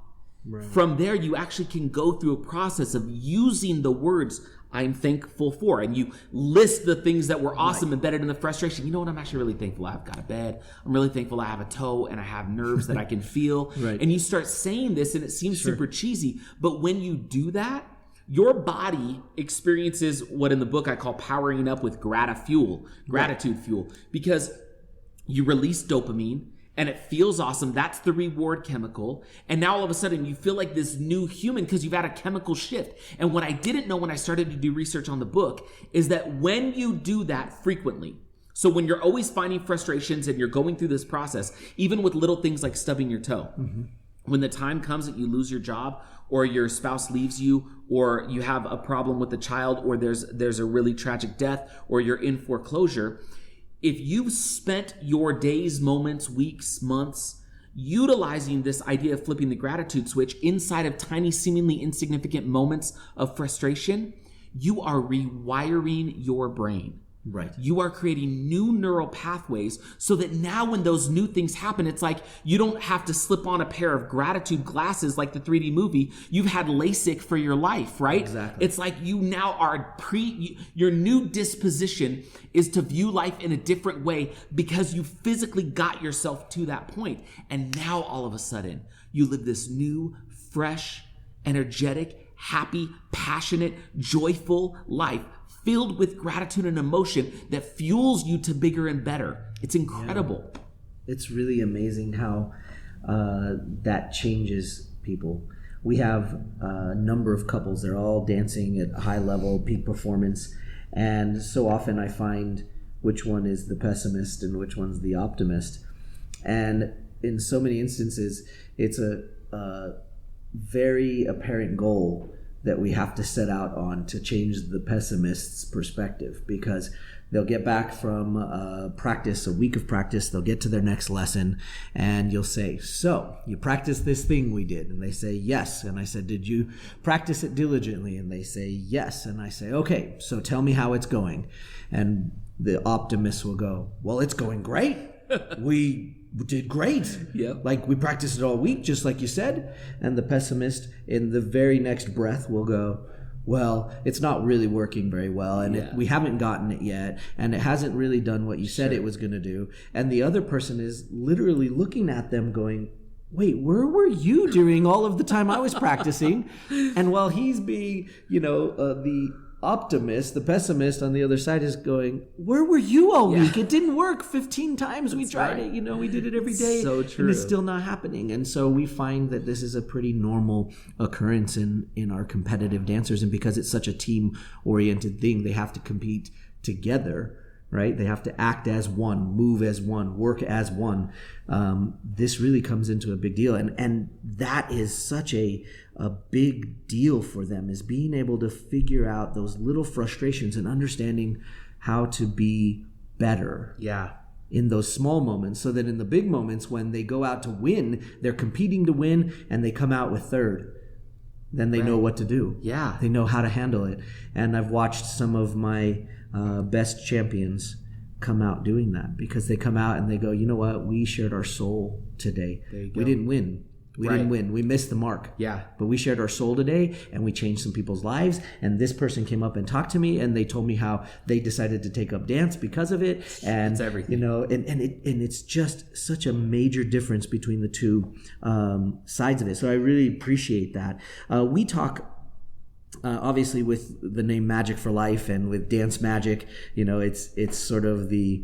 [SPEAKER 2] Right. From there, you actually can go through a process of using the words I'm thankful for. And you list the things that were awesome embedded in the frustration. You know what? I'm actually really thankful I've got a bed. I'm really thankful I have a toe and I have nerves that I can feel. Right. And you start saying this and it seems super cheesy. But when you do that, your body experiences what in the book I call powering up with gratitude fuel. Because you release dopamine. And it feels awesome. That's the reward chemical. And now all of a sudden you feel like this new human because you've had a chemical shift. And what I didn't know when I started to do research on the book is that when you do that frequently, so when you're always finding frustrations and you're going through this process, even with little things like stubbing your toe, when the time comes that you lose your job or your spouse leaves you or you have a problem with a child or there's a really tragic death or you're in foreclosure, if you've spent your days, moments, weeks, months utilizing this idea of flipping the gratitude switch inside of tiny, seemingly insignificant moments of frustration, you are rewiring your brain.
[SPEAKER 1] Right.
[SPEAKER 2] You are creating new neural pathways so that now when those new things happen, it's like you don't have to slip on a pair of gratitude glasses like the 3D movie. You've had LASIK for your life, right?
[SPEAKER 1] Exactly.
[SPEAKER 2] It's like you now are your new disposition is to view life in a different way because you physically got yourself to that point. And now all of a sudden, you live this new, fresh, energetic, happy, passionate, joyful life filled with gratitude and emotion that fuels you to bigger and better. It's incredible.
[SPEAKER 1] Yeah. It's really amazing how that changes people. We have a number of couples. They're all dancing at a high level, peak performance. And so often I find which one is the pessimist and which one's the optimist. And in so many instances, it's a very apparent goal that we have to set out on to change the pessimist's perspective, because they'll get back from a week of practice, they'll get to their next lesson, and you'll say, so you practiced this thing we did? And they say, yes. And I said, did you practice it diligently? And they say, yes. And I say, okay, so tell me how it's going. And the optimist will go, well, it's going great. We did great.
[SPEAKER 2] Yep.
[SPEAKER 1] Like we practiced it all week, just like you said. And the pessimist in the very next breath will go, well, it's not really working very well, and we haven't gotten it yet, and it hasn't really done what you said it was going to do. And the other person is literally looking at them going, wait, where were you during all of the time I was practicing? And while he's being, the optimist, the pessimist on the other side is going, where were you all week? It didn't work 15 times. We tried it. We did it every day.
[SPEAKER 2] So true.
[SPEAKER 1] And it's still not happening. And so we find that this is a pretty normal occurrence in our competitive dancers. And because it's such a team-oriented thing, they have to compete together, right? They have to act as one, move as one, work as one. This really comes into a big deal. And that is such a big deal for them, is being able to figure out those little frustrations and understanding how to be better.
[SPEAKER 2] Yeah.
[SPEAKER 1] In those small moments, so that in the big moments when they go out to win, they're competing to win and they come out with third. Then they know what to do.
[SPEAKER 2] Yeah.
[SPEAKER 1] They know how to handle it. And I've watched some of my best champions come out doing that, because they come out and they go, you know what? We shared our soul today. We didn't win. We didn't win. We missed the mark.
[SPEAKER 2] Yeah.
[SPEAKER 1] But we shared our soul today, and we changed some people's lives. And this person came up and talked to me, and they told me how they decided to take up dance because of it. And
[SPEAKER 2] it's everything.
[SPEAKER 1] And it's just such a major difference between the two sides of it. So I really appreciate that. We talk. Obviously, with the name Majic for Life and with Dance Magic, it's sort of the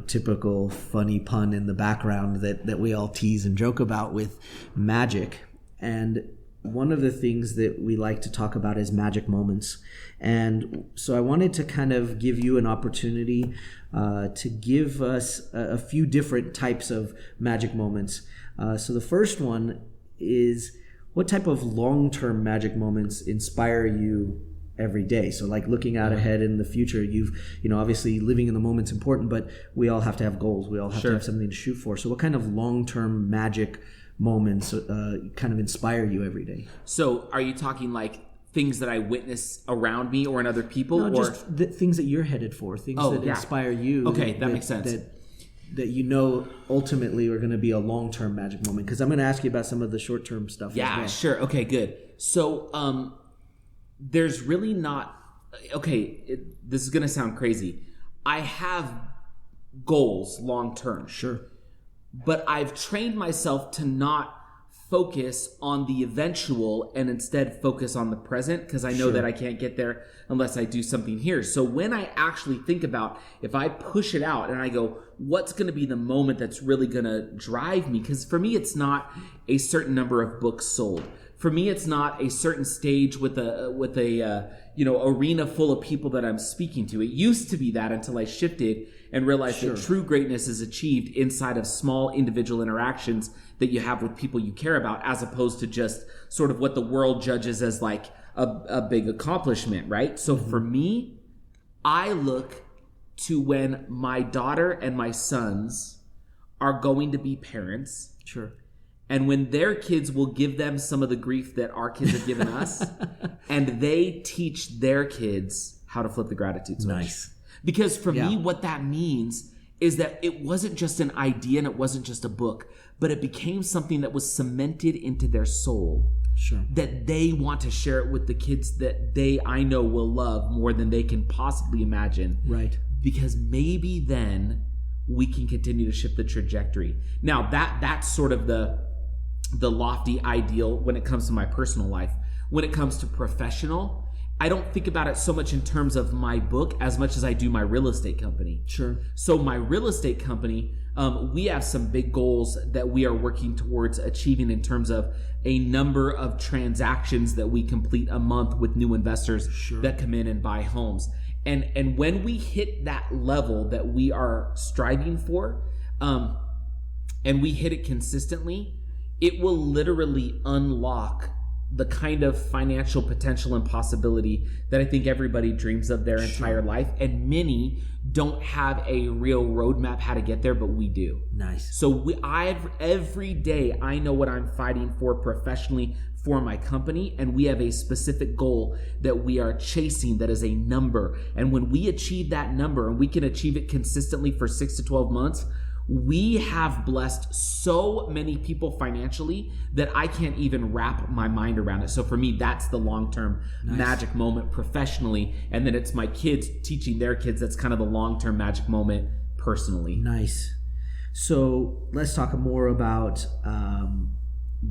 [SPEAKER 1] typical funny pun in the background that we all tease and joke about with magic. And one of the things that we like to talk about is magic moments. And so I wanted to kind of give you an opportunity to give us a few different types of magic moments. So the first one is, what type of long-term magic moments inspire you every day? So like looking out ahead in the future, obviously living in the moment's important, but we all have to have goals. We all have to have something to shoot for. So what kind of long-term magic moments kind of inspire you every day?
[SPEAKER 2] So are you talking like things that I witness around me or in other people?
[SPEAKER 1] No,
[SPEAKER 2] or
[SPEAKER 1] just the things that you're headed for, things that inspire you.
[SPEAKER 2] Okay, that makes sense.
[SPEAKER 1] That ultimately are going to be a long-term magic moment. Because I'm going to ask you about some of the short-term stuff.
[SPEAKER 2] Yeah,
[SPEAKER 1] as well.
[SPEAKER 2] Sure. Okay, good. So there's really not... Okay, this is going to sound crazy. I have goals long-term.
[SPEAKER 1] Sure.
[SPEAKER 2] But I've trained myself to not focus on the eventual and instead focus on the present, because I know that I can't get there unless I do something here. So when I actually think about, if I push it out and I go, what's going to be the moment that's really going to drive me? Because for me, it's not a certain number of books sold. For me, it's not a certain stage with a arena full of people that I'm speaking to. It used to be that until I shifted and realized that true greatness is achieved inside of small individual interactions that you have with people you care about, as opposed to just sort of what the world judges as like a big accomplishment, right? So for me, I look to when my daughter and my sons are going to be parents.
[SPEAKER 1] Sure.
[SPEAKER 2] And when their kids will give them some of the grief that our kids have given us, and they teach their kids how to flip the gratitude switch.
[SPEAKER 1] Nice.
[SPEAKER 2] Because for me, what that means is that it wasn't just an idea and it wasn't just a book, but it became something that was cemented into their soul.
[SPEAKER 1] Sure.
[SPEAKER 2] That they want to share it with the kids that I know will love more than they can possibly imagine.
[SPEAKER 1] Right.
[SPEAKER 2] Because maybe then we can continue to shift the trajectory. Now that's sort of the lofty ideal when it comes to my personal life. When it comes to professional, I don't think about it so much in terms of my book as much as I do my real estate company.
[SPEAKER 1] Sure.
[SPEAKER 2] So my real estate company, we have some big goals that we are working towards achieving in terms of a number of transactions that we complete a month with new investors that come in and buy homes. And when we hit that level that we are striving for, and we hit it consistently, it will literally unlock the kind of financial potential and possibility that I think everybody dreams of their entire life. And many don't have a real roadmap how to get there, but we do.
[SPEAKER 1] Nice.
[SPEAKER 2] So every day I know what I'm fighting for professionally for my company, and we have a specific goal that we are chasing that is a number. And when we achieve that number, and we can achieve it consistently for 6 to 12 months, we have blessed so many people financially that I can't even wrap my mind around it. So for me, that's the long-term magic moment professionally. And then it's my kids teaching their kids. That's kind of the long-term magic moment personally.
[SPEAKER 1] Nice. So let's talk more about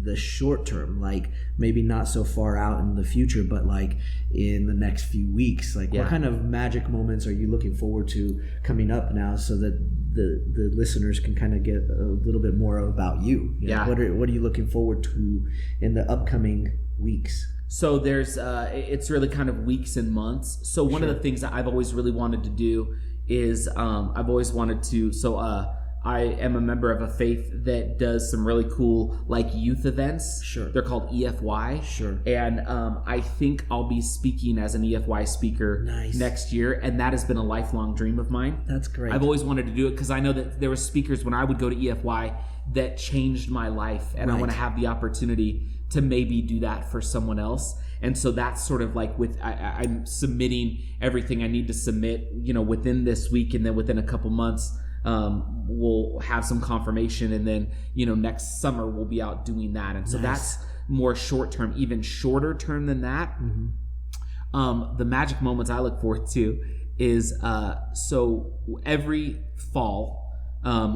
[SPEAKER 1] the short term, like maybe not so far out in the future, but like in the next few weeks. Like what kind of magic moments are you looking forward to coming up now, so that the listeners can kind of get a little bit more about you? Know, what are you looking forward to in the upcoming weeks?
[SPEAKER 2] So there's it's really kind of weeks and months. So one of the things that I've always really wanted to do is I've always wanted to I am a member of a faith that does some really cool like youth events.
[SPEAKER 1] Sure.
[SPEAKER 2] They're called EFY.
[SPEAKER 1] Sure.
[SPEAKER 2] And I think I'll be speaking as an EFY speaker next year. And that has been a lifelong dream of mine.
[SPEAKER 1] That's great.
[SPEAKER 2] I've always wanted to do it because I know that there were speakers when I would go to EFY that changed my life. And I want to have the opportunity to maybe do that for someone else. And so that's sort of like I'm submitting everything I need to submit, within this week, and then within a couple months, we'll have some confirmation, and then next summer we'll be out doing that. And so that's more short term. Even shorter term than that, the magic moments I look forward to is so every fall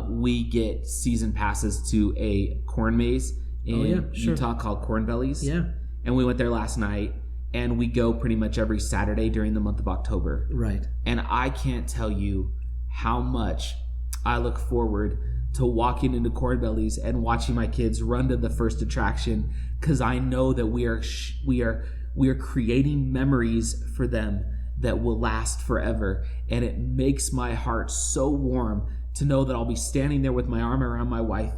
[SPEAKER 2] we get season passes to a corn maze in Utah called Corn Bellies. And we went there last night, and we go pretty much every Saturday during the month of October.
[SPEAKER 1] Right.
[SPEAKER 2] And I can't tell you how much I look forward to walking into Corn Bellies and watching my kids run to the first attraction, because I know that we are creating memories for them that will last forever. And it makes my heart so warm to know that I'll be standing there with my arm around my wife,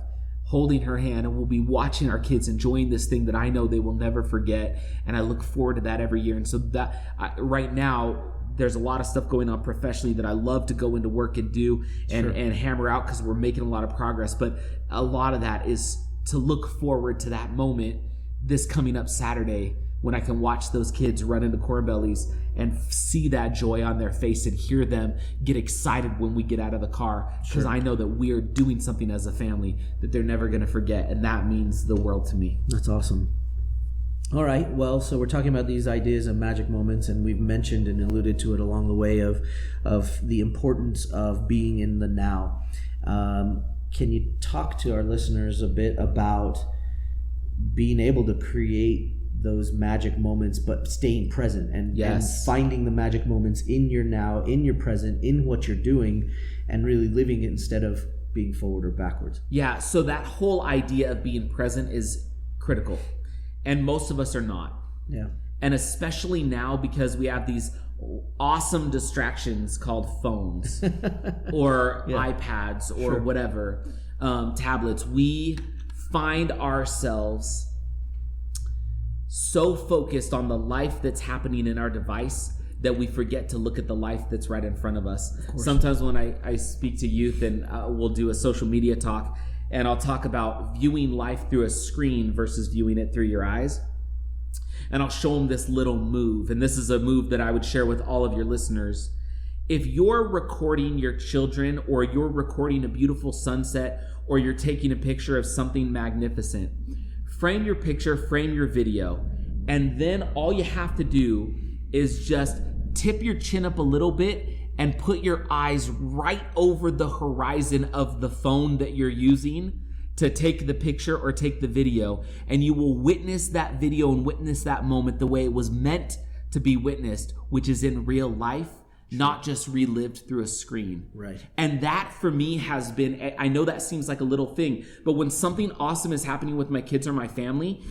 [SPEAKER 2] holding her hand, and we'll be watching our kids enjoying this thing that I know they will never forget. And I look forward to that every year. And so right now, there's a lot of stuff going on professionally that I love to go into work and do and hammer out, because we're making a lot of progress. But a lot of that is to look forward to that moment this coming up Saturday, when I can watch those kids run into Corn Bellies and see that joy on their face and hear them get excited when we get out of the car, because I know that we are doing something as a family that they're never going to forget, and that means the world to me.
[SPEAKER 1] That's awesome. All right. Well, so we're talking about these ideas of magic moments, and we've mentioned and alluded to it along the way of the importance of being in the now. Can you talk to our listeners a bit about being able to create those magic moments, but staying present and finding the magic moments in your now, in your present, in what you're doing, and really living it instead of being forward or backwards?
[SPEAKER 2] Yeah. So that whole idea of being present is critical. And most of us are not.
[SPEAKER 1] Yeah.
[SPEAKER 2] And especially now, because we have these awesome distractions called phones or iPads or whatever, tablets. We find ourselves so focused on the life that's happening in our device that we forget to look at the life that's right in front of us. Sometimes when I speak to youth and we'll do a social media talk, and I'll talk about viewing life through a screen versus viewing it through your eyes. And I'll show them this little move. And this is a move that I would share with all of your listeners. If you're recording your children, or you're recording a beautiful sunset, or you're taking a picture of something magnificent, frame your picture, frame your video, and then all you have to do is just tip your chin up a little bit and put your eyes right over the horizon of the phone that you're using to take the picture or take the video, and you will witness that video and witness that moment the way it was meant to be witnessed, which is in real life, not just relived through a screen.
[SPEAKER 1] Right.
[SPEAKER 2] And that for me has been, I know that seems like a little thing, but when something awesome is happening with my kids or my family,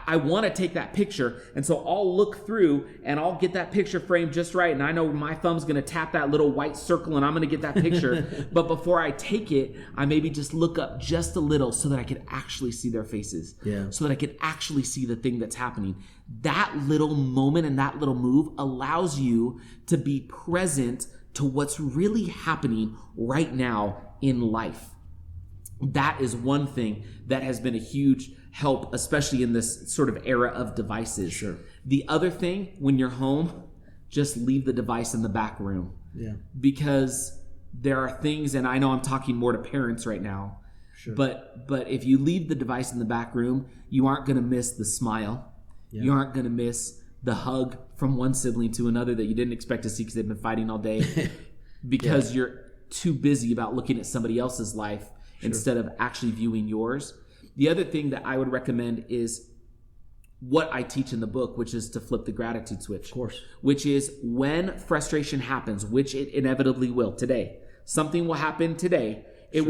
[SPEAKER 2] I want to take that picture. And so I'll look through and I'll get that picture framed just right. And I know my thumb's going to tap that little white circle and I'm going to get that picture. But before I take it, I maybe just look up just a little so that I can actually see their faces.
[SPEAKER 1] Yeah.
[SPEAKER 2] So that I can actually see the thing that's happening. That little moment and that little move allows you to be present to what's really happening right now in life. That is one thing that has been a huge help, especially in this sort of era of devices.
[SPEAKER 1] Sure.
[SPEAKER 2] The other thing, when you're home, just leave the device in the back room.
[SPEAKER 1] Yeah.
[SPEAKER 2] Because there are things, and I know I'm talking more to parents right now,
[SPEAKER 1] Sure.
[SPEAKER 2] but if you leave the device in the back room, you aren't going to miss the smile. Yeah. You aren't going to miss the hug from one sibling to another that you didn't expect to see because they've been fighting all day because you're too busy about looking at somebody else's life instead of actually viewing yours. The other thing that I would recommend is what I teach in the book, which is to flip the gratitude switch.
[SPEAKER 1] Of course.
[SPEAKER 2] Which is when frustration happens, which it inevitably will today. Something will happen today. It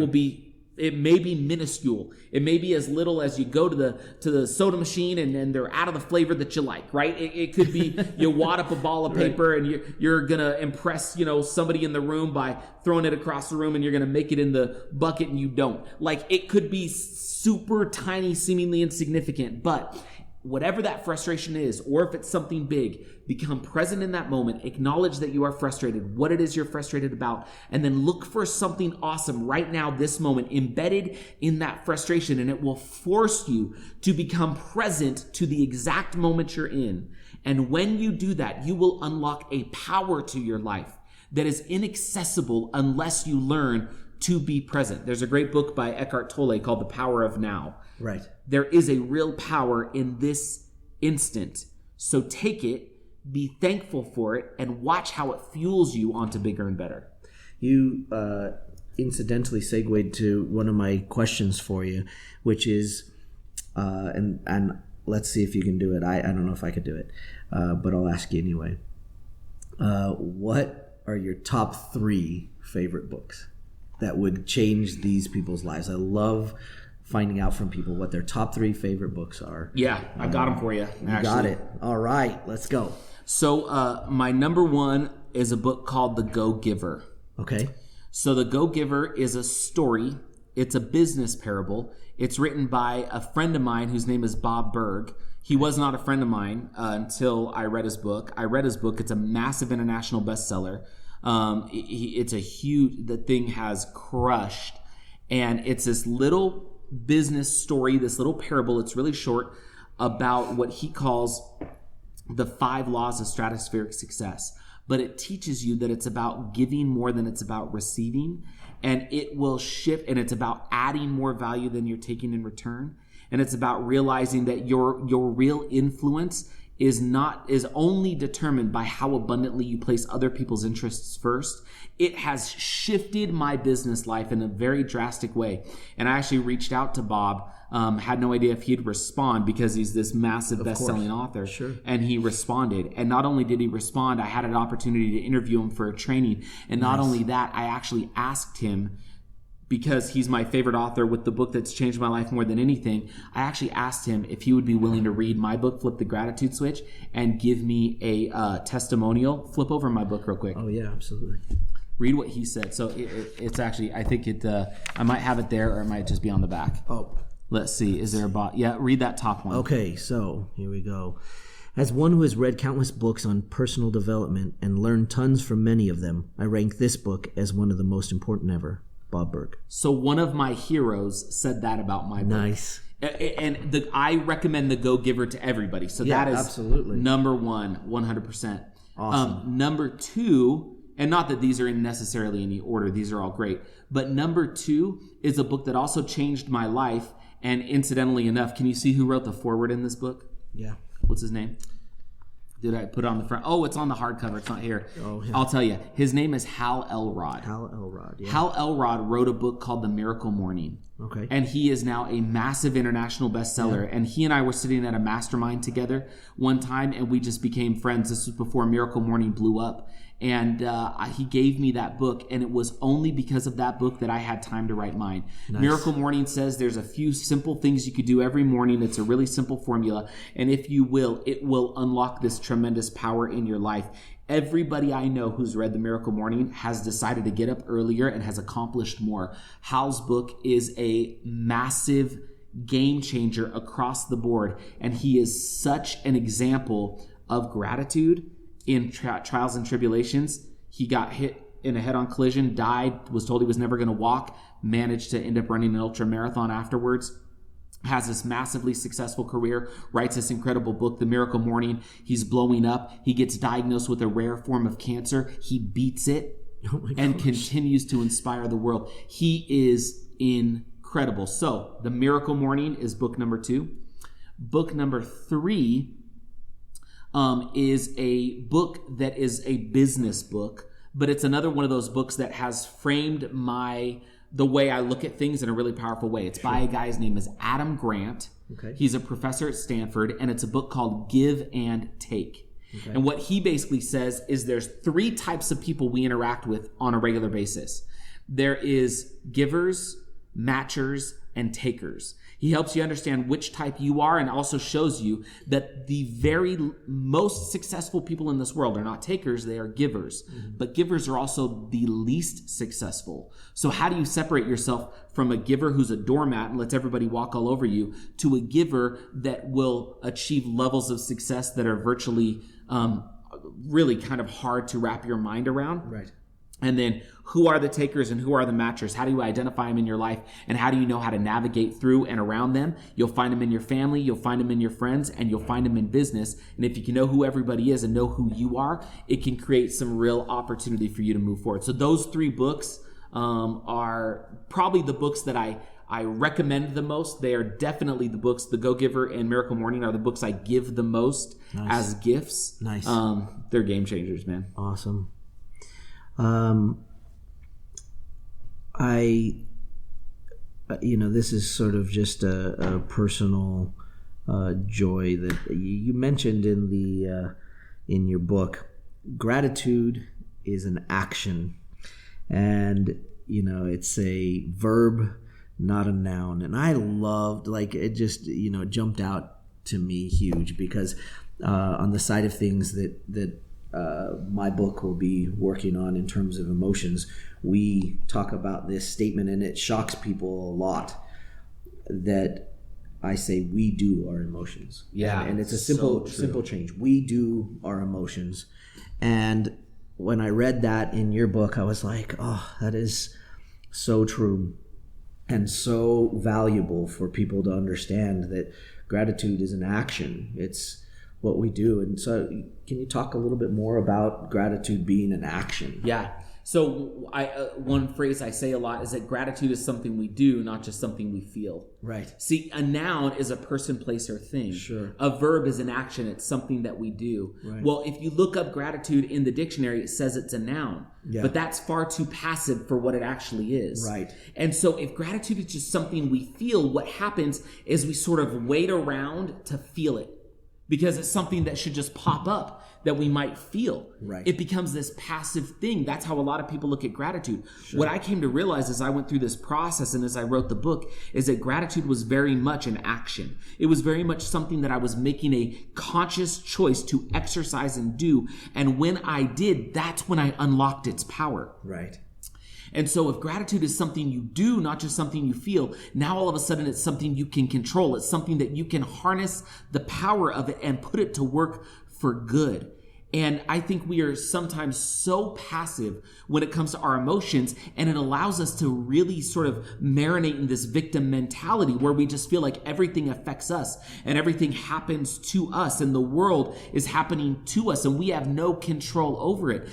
[SPEAKER 2] may be minuscule. It may be as little as you go to the soda machine and they're out of the flavor that you like, right? It could be you wad up a ball of paper and you're going to impress, somebody in the room by throwing it across the room and you're going to make it in the bucket and you don't. Like, it could be super tiny, seemingly insignificant, but whatever that frustration is, or if it's something big, become present in that moment, acknowledge that you are frustrated, what it is you're frustrated about, and then look for something awesome right now, this moment, embedded in that frustration, and it will force you to become present to the exact moment you're in. And when you do that, you will unlock a power to your life that is inaccessible unless you learn to be present. There's a great book by Eckhart Tolle called The Power of Now.
[SPEAKER 1] Right.
[SPEAKER 2] There is a real power in this instant. So take it, be thankful for it, and watch how it fuels you onto bigger and better.
[SPEAKER 1] You incidentally segued to one of my questions for you, which is, and let's see if you can do it. I don't know if I could do it, but I'll ask you anyway. What are your top 3 favorite books that would change these people's lives? I love finding out from people what their top 3 favorite books are.
[SPEAKER 2] Yeah, I got them for you.
[SPEAKER 1] You got it. All right, let's go.
[SPEAKER 2] So my number 1 is a book called The Go-Giver.
[SPEAKER 1] Okay.
[SPEAKER 2] So The Go-Giver is a story. It's a business parable. It's written by a friend of mine whose name is Bob Berg. He was not a friend of mine until I read his book. It's a massive international bestseller. It's a huge, the thing has crushed. And it's this little business story, this little parable, it's really short, about what he calls the 5 laws of stratospheric success. But it teaches you that it's about giving more than it's about receiving, and it will shift, and it's about adding more value than you're taking in return. And it's about realizing that your real influence is only determined by how abundantly you place other people's interests first. It has shifted my business life in a very drastic way. And I actually reached out to Bob, had no idea if he'd respond because he's this massive best-selling author.
[SPEAKER 1] Sure.
[SPEAKER 2] And he responded. And not only did he respond, I had an opportunity to interview him for a training. And not only that, I actually asked him, because he's my favorite author with the book that's changed my life more than anything, I actually asked him if he would be willing to read my book, Flip the Gratitude Switch, and give me a testimonial. Flip over my book real quick.
[SPEAKER 1] Oh, yeah, absolutely.
[SPEAKER 2] Read what he said. So it's actually, I think I might have it there, or it might just be on the back.
[SPEAKER 1] Oh.
[SPEAKER 2] Let's see. Is there a bot? Yeah, read that top one.
[SPEAKER 1] Okay, so here we go. As one who has read countless books on personal development and learned tons from many of them, I rank this book as one of the most important ever. Bob Burg.
[SPEAKER 2] So one of my heroes said that about my book.
[SPEAKER 1] Nice.
[SPEAKER 2] And I recommend The Go-Giver to everybody. So
[SPEAKER 1] Yeah,
[SPEAKER 2] that is
[SPEAKER 1] absolutely.
[SPEAKER 2] number one, 100%.
[SPEAKER 1] Awesome.
[SPEAKER 2] Number two, and not that these are in necessarily any order, these are all great, but number two is a book that also changed my life. And incidentally enough, can you see who wrote the foreword in this book?
[SPEAKER 1] Yeah.
[SPEAKER 2] What's his name? Did I put it on the front? Oh, it's on the hardcover. It's not here.
[SPEAKER 1] Oh, yeah.
[SPEAKER 2] I'll tell you. His name is Hal Elrod.
[SPEAKER 1] Hal Elrod. Yeah.
[SPEAKER 2] Hal Elrod wrote a book called The Miracle Morning.
[SPEAKER 1] Okay.
[SPEAKER 2] And he is now a massive international bestseller. Yeah. And he and I were sitting at a mastermind together one time, and we just became friends. This was before Miracle Morning blew up. And he gave me that book, and it was only because of that book that I had time to write mine. Nice. Miracle Morning says there's a few simple things you could do every morning. It's a really simple formula. And if you will, it will unlock this tremendous power in your life. Everybody I know who's read The Miracle Morning has decided to get up earlier and has accomplished more. Hal's book is a massive game changer across the board, and he is such an example of gratitude in trials and tribulations. He got hit in a head-on collision, died, was told he was never going to walk, managed to end up running an ultra marathon afterwards, has this massively successful career, writes this incredible book, The Miracle Morning. He's blowing up. He gets diagnosed with a rare form of cancer. He beats it and continues to inspire the world. He is incredible. So The Miracle Morning is book number 2. Book number 3 is a book that is a business book, but it's another one of those books that has framed the way I look at things in a really powerful way. It's by a guy's name is Adam Grant. Okay. He's a professor at Stanford, and it's a book called Give and Take. Okay. And what he basically says is there's 3 types of people we interact with on a regular basis. There is givers, matchers, and takers. He helps you understand which type you are, and also shows you that the very most successful people in this world are not takers, they are givers. Mm-hmm. But givers are also the least successful. So how do you separate yourself from a giver who's a doormat and lets everybody walk all over you to a giver that will achieve levels of success that are virtually really kind of hard to wrap your mind around? Right. And then who are the takers and who are the matchers? How do you identify them in your life? And how do you know how to navigate through and around them? You'll find them in your family, you'll find them in your friends, and you'll find them in business. And if you can know who everybody is and know who you are, it can create some real opportunity for you to move forward. So those 3 books are probably the books that I recommend the most. They are definitely the books. The Go-Giver and Miracle Morning are the books I give the most as gifts. Nice. They're game changers, man.
[SPEAKER 1] Awesome. This is sort of just a personal joy that you mentioned in your book. Gratitude is an action, and it's a verb, not a noun. And I loved, it just it jumped out to me huge because on the side of things that my book will be working on in terms of emotions, we talk about this statement, and it shocks people a lot that I say we do our emotions. Yeah, and it's a simple change. We do our emotions. And when I read that in your book, I was like, oh, that is so true and so valuable for people to understand that gratitude is an action. It's what we do. And so can you talk a little bit more about gratitude being an action?
[SPEAKER 2] Yeah. So one phrase I say a lot is that gratitude is something we do, not just something we feel. Right. See, a noun is a person, place, or thing. Sure. A verb is an action. It's something that we do. Right. Well, if you look up gratitude in the dictionary, it says it's a noun. Yeah. But that's far too passive for what it actually is. Right. And so if gratitude is just something we feel, what happens is we sort of wait around to feel it, because it's something that should just pop up that we might feel. Right. It becomes this passive thing. That's how a lot of people look at gratitude. Sure. What I came to realize as I went through this process and as I wrote the book is that gratitude was very much an action. It was very much something that I was making a conscious choice to exercise and do. And when I did, that's when I unlocked its power. Right. And so if gratitude is something you do, not just something you feel, now all of a sudden it's something you can control. It's something that you can harness the power of it and put it to work for good. And I think we are sometimes so passive when it comes to our emotions, and it allows us to really sort of marinate in this victim mentality where we just feel like everything affects us and everything happens to us and the world is happening to us and we have no control over it.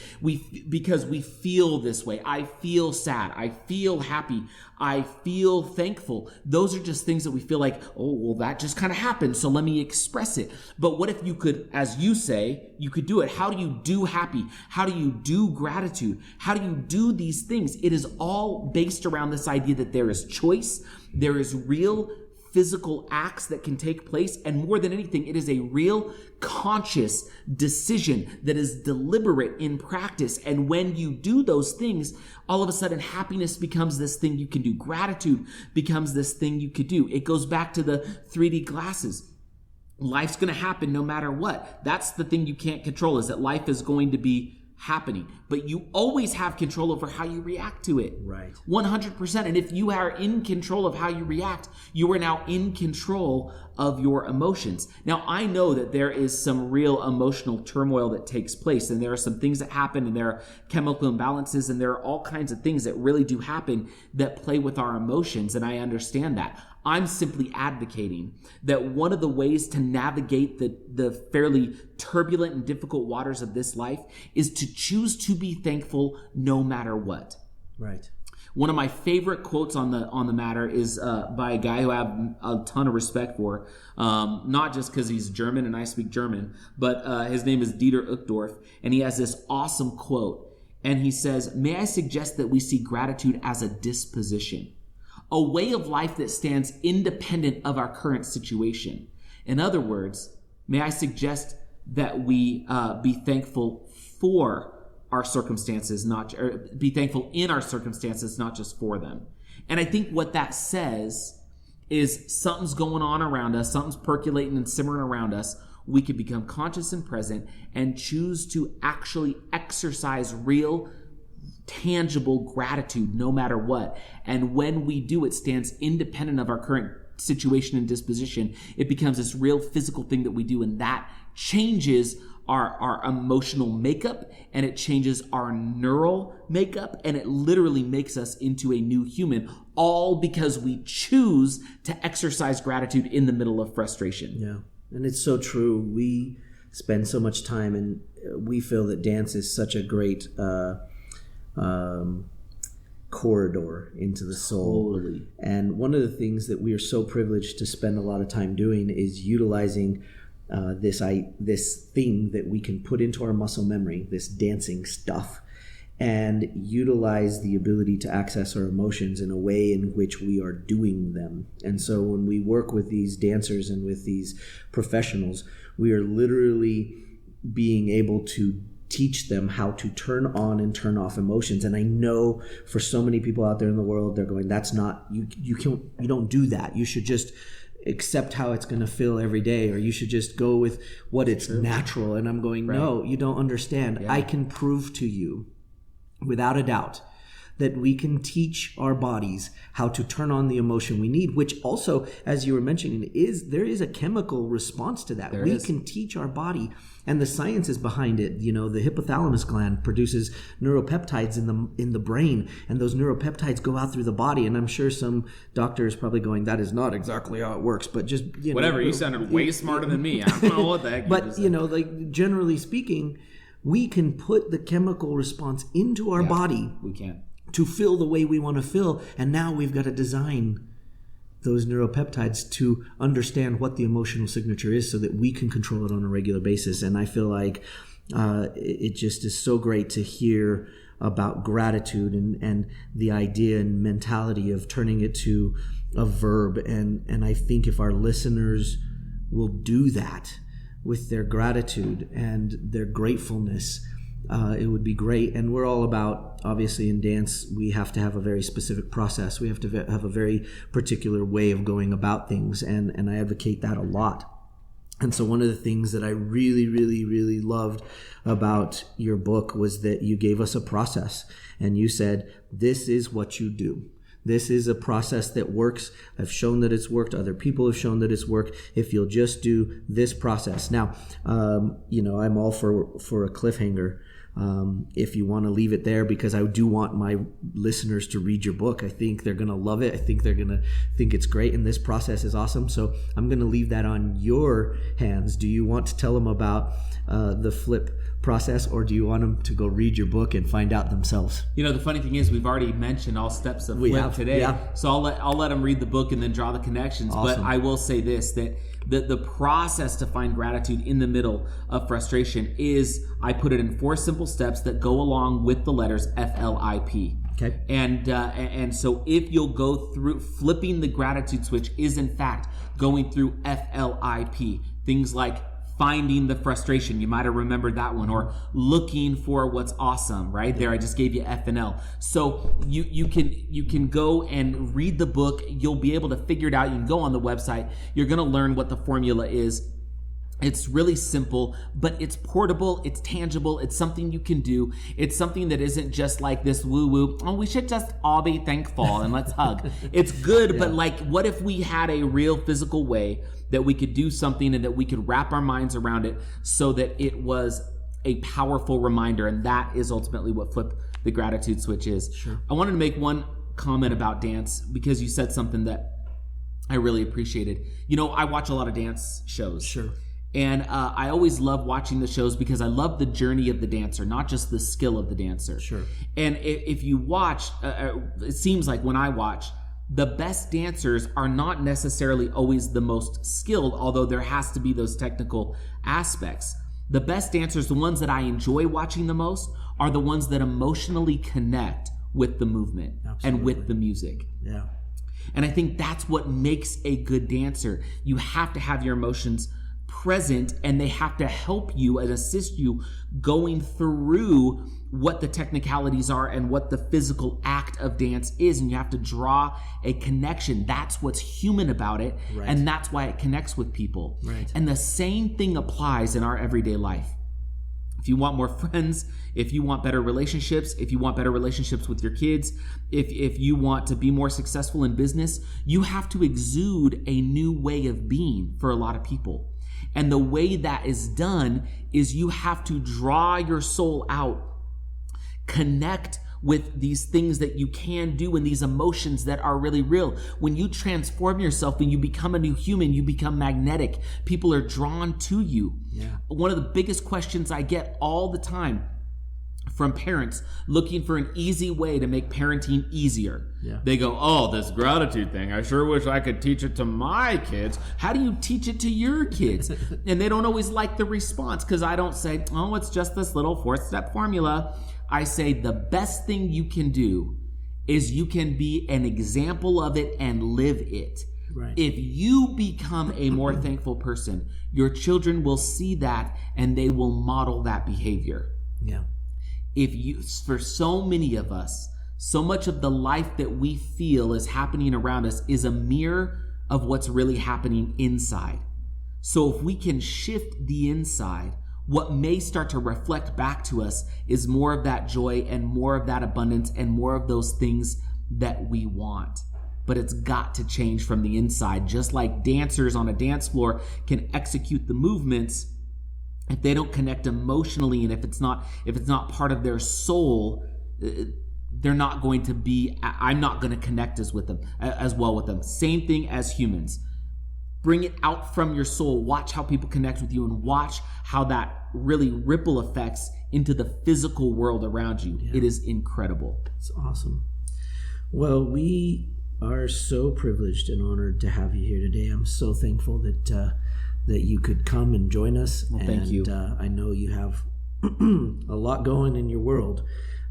[SPEAKER 2] Because we feel this way. I feel sad. I feel happy. I feel thankful. Those are just things that we feel like, oh, well, that just kind of happened, so let me express it. But what if you could, as you say, you could do it? How do you do happy? How do you do gratitude? How do you do these things? It is all based around this idea that there is choice, there is real physical acts that can take place, and more than anything, it is a real conscious decision that is deliberate in practice. And when you do those things, all of a sudden happiness becomes this thing you can do. Gratitude becomes this thing you could do. It goes back to the 3D glasses. Life's going to happen no matter what. That's the thing you can't control, is that life is going to be happening, but you always have control over how you react to it.
[SPEAKER 1] Right.
[SPEAKER 2] 100%. And if you are in control of how you react, you are now in control of your emotions. Now, I know that there is some real emotional turmoil that takes place, and there are some things that happen, and there are chemical imbalances, and there are all kinds of things that really do happen that play with our emotions, and I understand that. I'm simply advocating that one of the ways to navigate the fairly turbulent and difficult waters of this life is to choose to be thankful no matter what.
[SPEAKER 1] Right.
[SPEAKER 2] One of my favorite quotes on the matter is by a guy who I have a ton of respect for, not just because he's German and I speak German, but his name is Dieter Uchtdorf, and he has this awesome quote. And he says, "May I suggest that we see gratitude as a disposition, a way of life that stands independent of our current situation. In other words, may I suggest that we be thankful for our circumstances, or be thankful in our circumstances, not just for them." And I think what that says is something's going on around us, something's percolating and simmering around us. We can become conscious and present and choose to actually exercise real, tangible gratitude no matter what. And when we do, it stands independent of our current situation and disposition. It becomes this real physical thing that we do, and that changes our emotional makeup, and it changes our neural makeup, and it literally makes us into a new human, all because we choose to exercise gratitude in the middle of frustration.
[SPEAKER 1] Yeah, and it's so true. We spend so much time, and we feel that dance is such a great corridor into the soul.
[SPEAKER 2] Totally.
[SPEAKER 1] And one of the things that we are so privileged to spend a lot of time doing is utilizing this thing that we can put into our muscle memory, this dancing stuff, and utilize the ability to access our emotions in a way in which we are doing them. And so when we work with these dancers and with these professionals, we are literally being able to teach them how to turn on and turn off emotions. And I know for so many people out there in the world, they're going, that's not, you don't do that. You should just accept how it's going to feel every day, or you should just go with what it's natural. And I'm going, no, you don't understand. Yeah. I can prove to you without a doubt that we can teach our bodies how to turn on the emotion we need, which also, as you were mentioning, there is a chemical response to that. We can teach our body, and the science is behind it. You know, the hypothalamus gland produces neuropeptides in the brain, and those neuropeptides go out through the body. And I'm sure some doctor is probably going, that is not exactly how it works, but just,
[SPEAKER 2] whatever. You sounded way smarter than me. I don't know what the heck.
[SPEAKER 1] But like generally speaking, we can put the chemical response into our body.
[SPEAKER 2] We can.
[SPEAKER 1] To feel the way we want to feel. And now we've got to design those neuropeptides to understand what the emotional signature is so that we can control it on a regular basis. And I feel like it just is so great to hear about gratitude and the idea and mentality of turning it to a verb. And I think if our listeners will do that with their gratitude and their gratefulness, it would be great. And we're all about, obviously in dance, we have to have a very specific process. We have to have a very particular way of going about things. And I advocate that a lot. And so one of the things that I really, really, really loved about your book was that you gave us a process, and you said, this is what you do. This is a process that works. I've shown that it's worked. Other people have shown that it's worked. If you'll just do this process. Now, I'm all for a cliffhanger. If you want to leave it there, because I do want my listeners to read your book. I think they're going to love it. I think they're going to think it's great, and this process is awesome. So I'm going to leave that on your hands. Do you want to tell them about the flip process, or do you want them to go read your book and find out themselves?
[SPEAKER 2] The funny thing is, we've already mentioned all steps of flip today. Yeah. So I'll let them read the book and then draw the connections. Awesome. But I will say this, that the process to find gratitude in the middle of frustration is, I put it in 4 simple steps that go along with the letters FLIP.
[SPEAKER 1] Okay.
[SPEAKER 2] And so if you'll go through, flipping the gratitude switch is in fact going through FLIP. Things like finding the frustration, you might have remembered that one, or looking for what's awesome, right? There I just gave you F and L. So you can go and read the book. You'll be able to figure it out. You can go on the website. You're going to learn what the formula is. It's really simple, but it's portable, it's tangible, it's something you can do. It's something that isn't just like this woo-woo, oh, we should just all be thankful and let's hug. It's good, but like, what if we had a real physical way that we could do something and that we could wrap our minds around it so that it was a powerful reminder? And that is ultimately what Flip the Gratitude Switch is.
[SPEAKER 1] Sure.
[SPEAKER 2] I wanted to make one comment about dance, because you said something that I really appreciated. I watch a lot of dance shows.
[SPEAKER 1] Sure.
[SPEAKER 2] And I always love watching the shows because I love the journey of the dancer, not just the skill of the dancer.
[SPEAKER 1] Sure.
[SPEAKER 2] And if you watch, it seems like when I watch, the best dancers are not necessarily always the most skilled, although there has to be those technical aspects. The best dancers, the ones that I enjoy watching the most, are the ones that emotionally connect with the movement. Absolutely. And with the music.
[SPEAKER 1] Yeah.
[SPEAKER 2] And I think that's what makes a good dancer. You have to have your emotions present, and they have to help you and assist you going through what the technicalities are and what the physical act of dance is. And you have to draw a connection. That's what's human about it. Right. And that's why it connects with people.
[SPEAKER 1] Right.
[SPEAKER 2] And the same thing applies in our everyday life. If you want more friends, if you want better relationships, if you want better relationships with your kids, if you want to be more successful in business, you have to exude a new way of being for a lot of people. And the way that is done is you have to draw your soul out, connect with these things that you can do and these emotions that are really real. When you transform yourself, when you become a new human, you become magnetic. People are drawn to you.
[SPEAKER 1] Yeah.
[SPEAKER 2] One of the biggest questions I get all the time from parents looking for an easy way to make parenting easier.
[SPEAKER 1] Yeah.
[SPEAKER 2] They go, oh, this gratitude thing, I sure wish I could teach it to my kids. How do you teach it to your kids? And they don't always like the response, because I don't say, oh, it's just this little 4-step formula. I say the best thing you can do is you can be an example of it and live it.
[SPEAKER 1] Right.
[SPEAKER 2] If you become a more thankful person, your children will see that and they will model that behavior.
[SPEAKER 1] Yeah.
[SPEAKER 2] For so many of us, so much of the life that we feel is happening around us is a mirror of what's really happening inside. So if we can shift the inside, what may start to reflect back to us is more of that joy and more of that abundance and more of those things that we want. But it's got to change from the inside. Just like dancers on a dance floor can execute the movements, if they don't connect emotionally, and if it's not part of their soul, they're not going to be, I'm not going to connect as well with them. Same thing as humans. Bring it out from your soul. Watch how people connect with you, and watch how that really ripple effects into the physical world around you. Yeah. It is incredible.
[SPEAKER 1] It's awesome. Well, we are so privileged and honored to have you here today. I'm so thankful that you could come and join us.
[SPEAKER 2] Well, thank you.
[SPEAKER 1] I know you have a lot going in your world,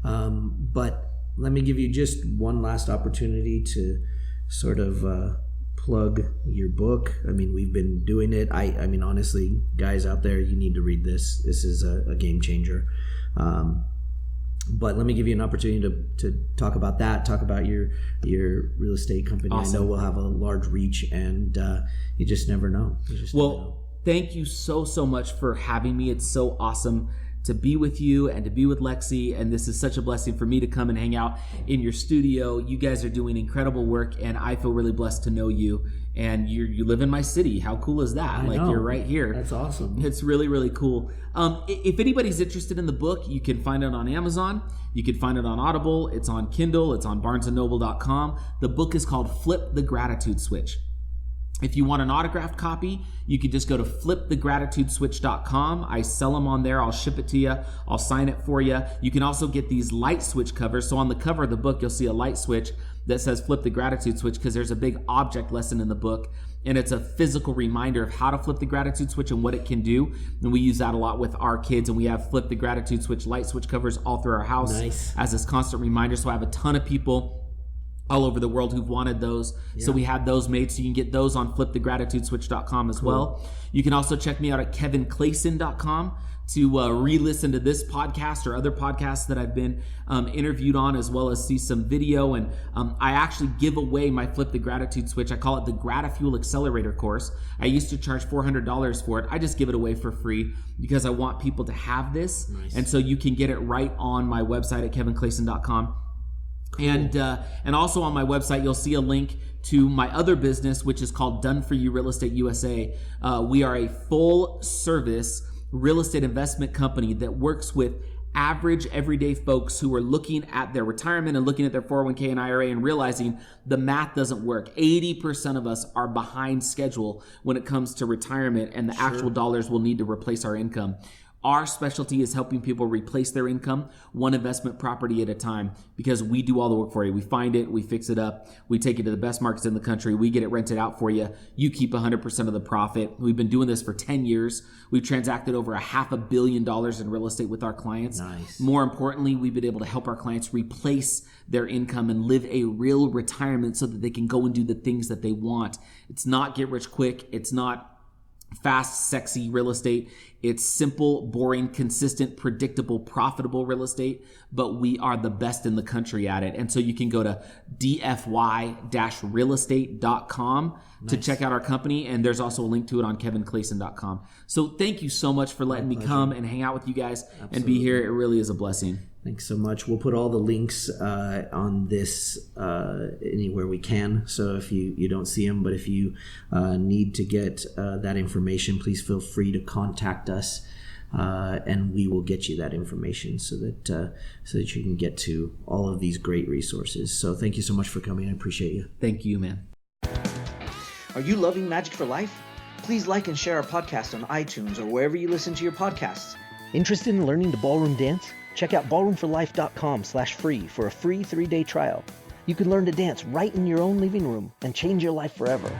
[SPEAKER 1] but let me give you just one last opportunity to sort of plug your book. I mean, we've been doing it. I mean, honestly, guys out there, you need to read this. This is a game changer. But let me give you an opportunity to talk about that, talk about your real estate company.
[SPEAKER 2] Awesome.
[SPEAKER 1] I know we'll have a large reach, and you just never know.
[SPEAKER 2] thank you so much for having me. It's so awesome to be with you and to be with Lexi. And this is such a blessing for me to come and hang out in your studio. You guys are doing incredible work, and I feel really blessed to know you. And you live in my city. How cool is that?
[SPEAKER 1] I know.
[SPEAKER 2] You're right here.
[SPEAKER 1] That's awesome.
[SPEAKER 2] It's really, really cool. If anybody's interested in the book, you can find it on Amazon. You can find it on Audible. It's on Kindle. It's on barnesandnoble.com. The book is called Flip the Gratitude Switch. If you want an autographed copy, you can just go to flipthegratitudeswitch.com. I sell them on there. I'll ship it to you. I'll sign it for you. You can also get these light switch covers. So on the cover of the book, you'll see a light switch that says Flip the Gratitude Switch, because there's a big object lesson in the book, and it's a physical reminder of how to flip the gratitude switch and what it can do. And we use that a lot with our kids, and we have Flip the Gratitude Switch light switch covers all through our house.
[SPEAKER 1] Nice.
[SPEAKER 2] As this constant reminder. So I have a ton of people all over the world who've wanted those. So we had those made, so you can get those on flipthegratitudeswitch.com as well. You can also check me out at kevinclayson.com to re-listen to this podcast or other podcasts that I've been interviewed on, as well as see some video. And I actually give away my Flip the Gratitude Switch. I call it the Gratifuel Accelerator course. I used to charge $400 for it. I just give it away for free because I want people to have this.
[SPEAKER 1] Nice.
[SPEAKER 2] And so you can get it right on my website at kevinclayson.com. Cool. And also on my website, you'll see a link to my other business, which is called Done For You Real Estate USA. We are a full service real estate investment company that works with average everyday folks who are looking at their retirement and looking at their 401k and IRA and realizing the math doesn't work. 80% of us are behind schedule when it comes to retirement, and the actual dollars we'll need to replace our income. Our specialty is helping people replace their income one investment property at a time, because we do all the work for you. We find it, we fix it up, we take it to the best markets in the country, we get it rented out for you. You keep 100% of the profit. We've been doing this for 10 years. We've transacted over $500 million in real estate with our clients.
[SPEAKER 1] Nice.
[SPEAKER 2] More importantly, we've been able to help our clients replace their income and live a real retirement so that they can go and do the things that they want. It's not get rich quick. It's not fast, sexy real estate. It's simple, boring, consistent, predictable, profitable real estate, but we are the best in the country at it. And so you can go to dfy-realestate.com to check out our company. And there's also a link to it on kevinclayson.com. So thank you so much for letting me come and hang out with you guys and be here. It really is a blessing.
[SPEAKER 1] Thanks so much. We'll put all the links on this anywhere we can. So if you don't see them, but if you need to get that information, please feel free to contact us, and we will get you that information so that you can get to all of these great resources. So thank you so much for coming. I appreciate you.
[SPEAKER 2] Thank you, man.
[SPEAKER 3] Are you loving Magic for Life? Please like and share our podcast on iTunes or wherever you listen to your podcasts.
[SPEAKER 4] Interested in learning to ballroom dance? Check out ballroomforlife.com/free for a free 3-day trial. You can learn to dance right in your own living room and change your life forever.